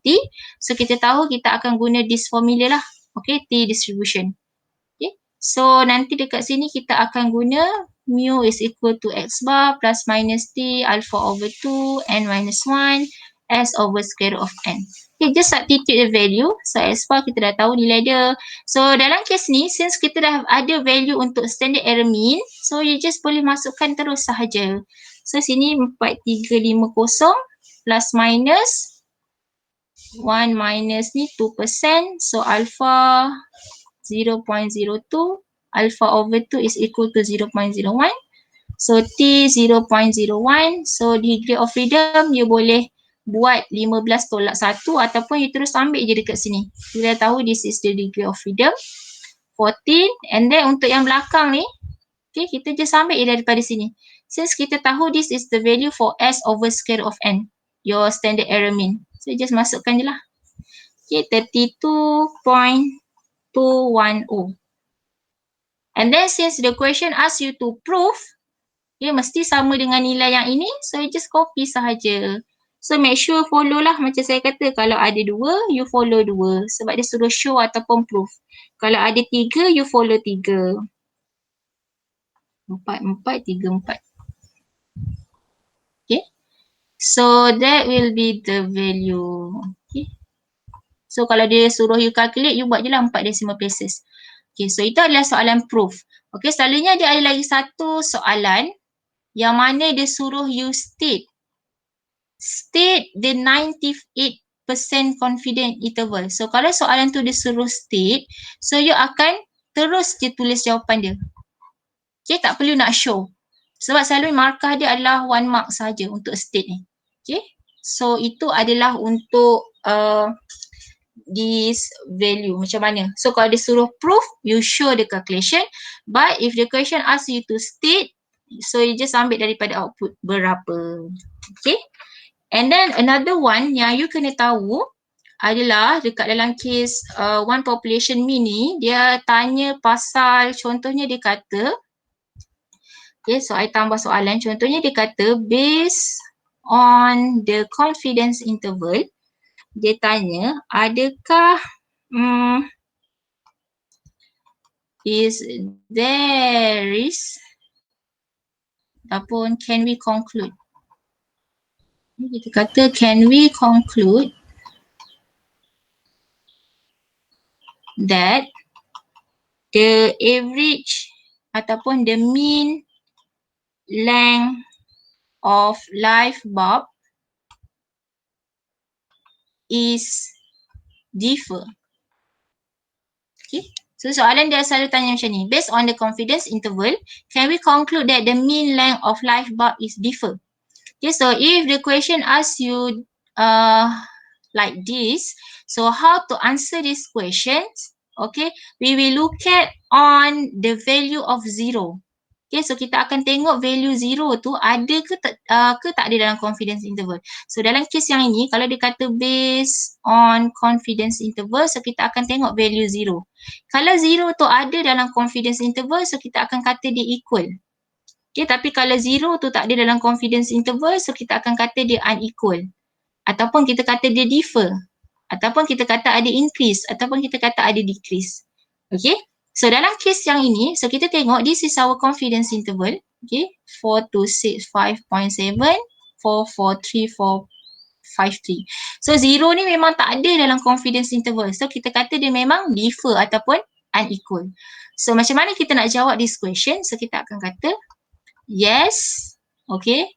so kita tahu kita akan guna this formula lah. Okay, T distribution. Okay, so nanti dekat sini kita akan guna mu is equal to X bar plus minus T alpha over 2 N minus 1 S over square root of N. Okay, just substitute the value. So, X bar kita dah tahu nilai dia. So, dalam case ni, since kita dah ada value untuk standard error mean, so you just boleh masukkan terus sahaja. So, sini 4350 plus minus 1 minus ni 2%. So, alpha 0.02. Alpha over 2 is equal to 0.01. So, T 0.01. So, degree of freedom you boleh buat 15 tolak 1 ataupun you terus ambil je dekat sini. Kita tahu this is the degree of freedom. 14. And then untuk yang belakang ni, okay, kita just ambil je daripada sini. Since kita tahu this is the value for S over square root of N. Your standard error mean. So, just masukkan je lah. Okay, 32.210. And then since the question asks you to prove, okay, mesti sama dengan nilai yang ini. So, you just copy sahaja. So, make sure follow lah. Macam saya kata, kalau ada 2, you follow 2. Sebab dia suruh show ataupun prove. Kalau ada 3, you follow 3. 4, 4, 3, 4. Okay. So, that will be the value. Okay. So, kalau dia suruh you calculate, you buat je lah 4 decimal places. Okay, so itu adalah soalan proof. Okay, selalunya dia ada lagi satu soalan yang mana dia suruh you state the 98% confident interval. So, kalau soalan tu dia suruh state, so you akan terus je tulis jawapan dia. Okay, tak perlu nak show. Sebab selalu markah dia adalah 1 mark saja untuk state ni. Okay, so itu adalah untuk this value macam mana. So kalau dia suruh proof, you show the calculation. But if the question asks you to state, so you just ambil daripada output berapa. Okay. And then another one yang you kena tahu adalah dekat dalam case one population mean ni, dia tanya pasal, contohnya dia kata, okay, so I tambah soalan. Contohnya dia kata based on the confidence interval, dia tanya adakah ataupun can we conclude. Kita kata can we conclude that the average ataupun the mean length of live bulb is differ. Okay. So soalan dia selalu tanya macam ni. Based on the confidence interval, can we conclude that the mean length of live bulb is differ? Okay, so if the question asks you like this, so how to answer these questions? Okay, we will look at on the value of 0. Okay, so kita akan tengok value 0 tu ada ke tak ada dalam confidence interval. So dalam kes yang ini, kalau dia kata based on confidence interval, so kita akan tengok value 0. Kalau 0 tu ada dalam confidence interval, so kita akan kata dia equal. Okay, tapi kalau 0 tu tak ada dalam confidence interval, so kita akan kata dia unequal. Ataupun kita kata dia differ. Ataupun kita kata ada increase. Ataupun kita kata ada decrease. Okay. So dalam kes yang ini, so kita tengok this is our confidence interval. Okay. 4265.7, 443453. So 0 ni memang tak ada dalam confidence interval. So kita kata dia memang differ ataupun unequal. So macam mana kita nak jawab this question? So kita akan kata yes, okay,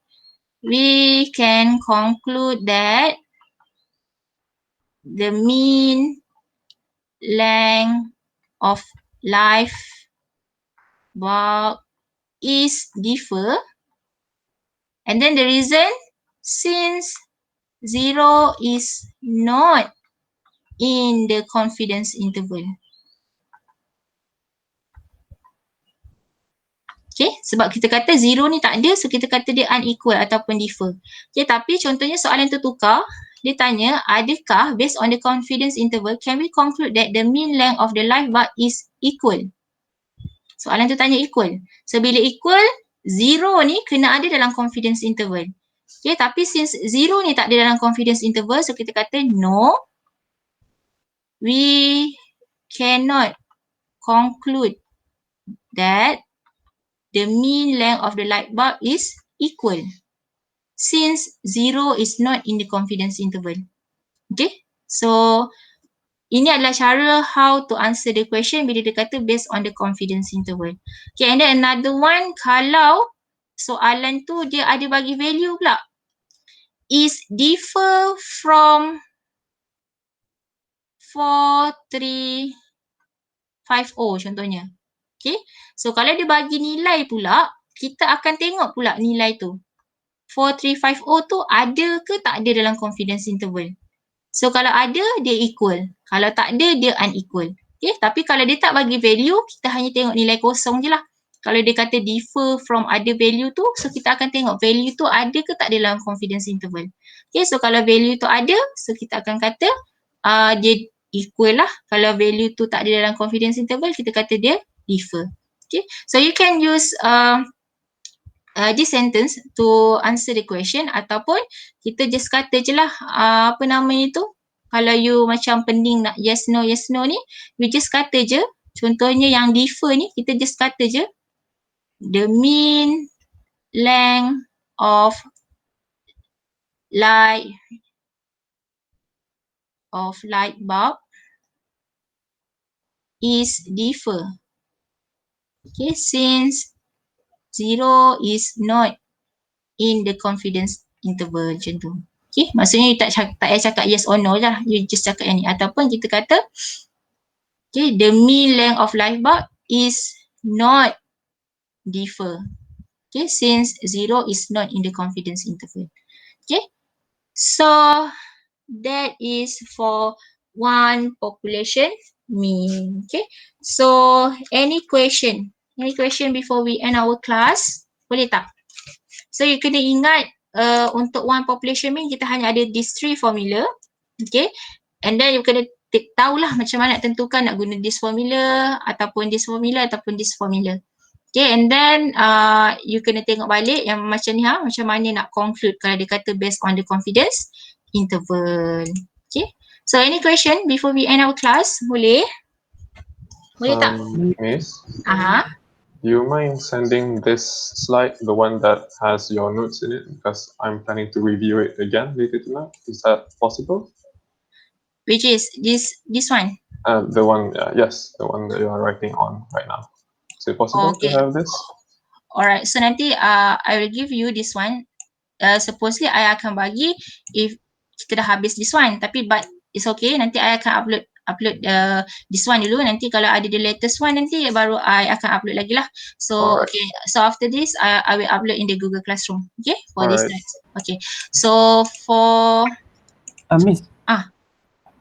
we can conclude that the mean length of live bulb is differ, and then the reason, since 0 is not in the confidence interval. Okay, sebab kita kata 0 ni tak ada, so kita kata dia unequal ataupun differ. Okay, tapi contohnya soalan tu tukar, dia tanya, adakah based on the confidence interval, can we conclude that the mean length of the live bulb is equal? Soalan tu tanya equal. So bila equal, 0 ni kena ada dalam confidence interval. Okay, tapi since 0 ni tak ada dalam confidence interval, so kita kata no, we cannot conclude that the mean length of the light bulb is equal since 0 is not in the confidence interval. Okay, so ini adalah cara how to answer the question bila dia kata based on the confidence interval. Okay, and then another one, kalau soalan tu dia ada bagi value pula, is differ from 4350 contohnya. Okay, so kalau dia bagi nilai pula, kita akan tengok pula nilai tu. 4350 tu ada ke tak ada dalam confidence interval. So kalau ada, dia equal. Kalau tak ada, dia unequal. Okay, tapi kalau dia tak bagi value, kita hanya tengok nilai kosong je lah. Kalau dia kata differ from other value tu, so kita akan tengok value tu ada ke tak ada dalam confidence interval. Okay, so kalau value tu ada, so kita akan kata dia equal lah. Kalau value tu tak ada dalam confidence interval, kita kata dia differ. Okay, so you can use this sentence to answer the question, ataupun kita just kata je lah apa namanya tu, kalau you macam pening nak yes no ni, we just kata je. Contohnya yang differ ni, kita just kata je the mean length of light bulb is differ. Okay, since 0 is not in the confidence interval, macam tu. Okay, maksudnya you tak payah cakap yes or no lah, you just cakap yang ni. Ataupun kita kata, okay, the mean length of light bulb is not differ. Okay, since 0 is not in the confidence interval. Okay, so that is for one population mean. Okay, so any question before we end our class? Boleh tak? So you kena ingat untuk one population mean kita hanya ada these three formula. Okay, and then you kena tahulah macam mana nak tentukan nak guna this formula ataupun this formula ataupun this formula. Okay, and then you kena tengok balik yang macam ni macam mana nak conclude kalau dia kata based on the confidence interval. Okay, so any question before we end our class? Boleh? Boleh tak? Miss, you mind sending this slide, the one that has your notes in it, because I'm planning to review it again later tonight. Is that possible? Which is this one? The one, yes, the one that you are writing on right now. Is it possible to have this? Alright, so nanti I will give you this one. Supposedly I akan bagi if kita dah habis this one, tapi but it's okay, nanti I akan upload this one dulu, nanti kalau ada the latest one nanti baru I akan upload lagi lah. So Alright. okay, so after this I will upload in the Google Classroom, okay, for this Alright. test. Okay, so for Miss. Ah.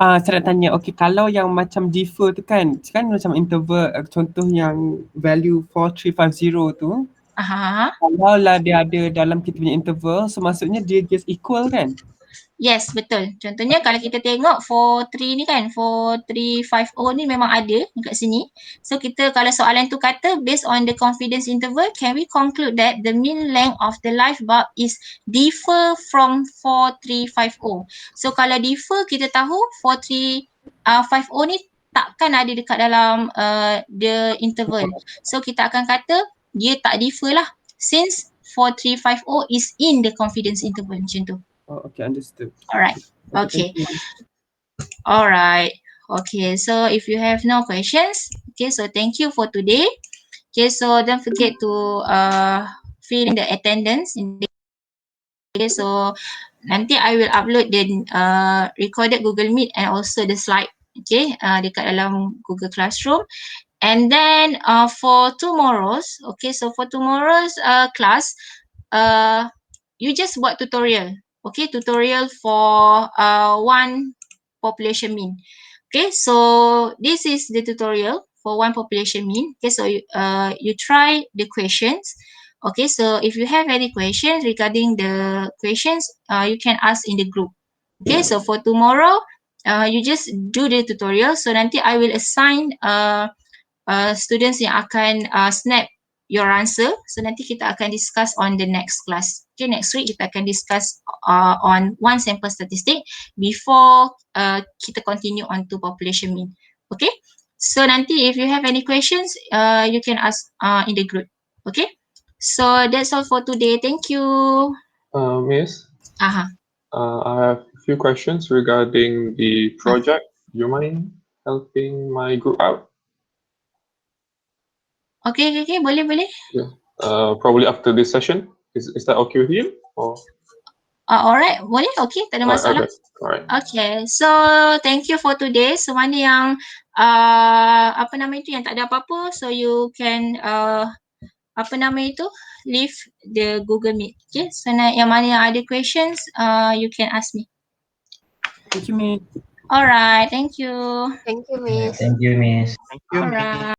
Saya nak tanya, okay, kalau yang macam defer tu kan macam interval, contoh yang value 4350 tu, kalau lah dia ada dalam kita punya interval, so maksudnya dia just equal kan? Yes, betul. Contohnya kalau kita tengok 43 ni kan, 4350 ni memang ada dekat sini. So kita kalau soalan tu kata based on the confidence interval, can we conclude that the mean length of the light bulb is differ from 4350. So kalau differ kita tahu 4350 ni takkan ada dekat dalam the interval. So kita akan kata dia tak differ lah since 4350 is in the confidence interval macam tu. Oh, okay, understood. Alright. Okay. Alright. Okay, so if you have no questions, okay, so thank you for today. Okay, so don't forget to fill in the attendance in the, okay, so nanti I will upload the recorded Google Meet and also the slide, okay, dekat dalam Google Classroom. And then for tomorrow's, okay, so for tomorrow's class, you just buat tutorial. Okay, tutorial for one population mean. Okay, so this is the tutorial for one population mean. Okay, so you try the questions. Okay, so if you have any questions regarding the questions, you can ask in the group. Okay, so for tomorrow, you just do the tutorial. So nanti I will assign students yang akan snap your answer. So nanti kita akan discuss on the next class. Okay, next week kita akan discuss on one sample statistic before kita continue on to population mean. Okay, so nanti if you have any questions, you can ask in the group. Okay, so that's all for today. Thank you. Miss? I have a few questions regarding the project. You mind helping my group out? Okay, boleh. Yeah. Probably after this session. Is that okay with you? Or? Alright, boleh, okay, tak ada masalah. Okay. Alright. Okay, so thank you for today. So mana yang apa nama itu yang tak ada apa-apa, so you can apa nama itu, leave the Google Meet. Okay, so yang mana yang ada questions, you can ask me. Thank you, Miss. Alright, thank you. Thank you, Miss. Thank you, Miss. Thank you, Miss. Alright.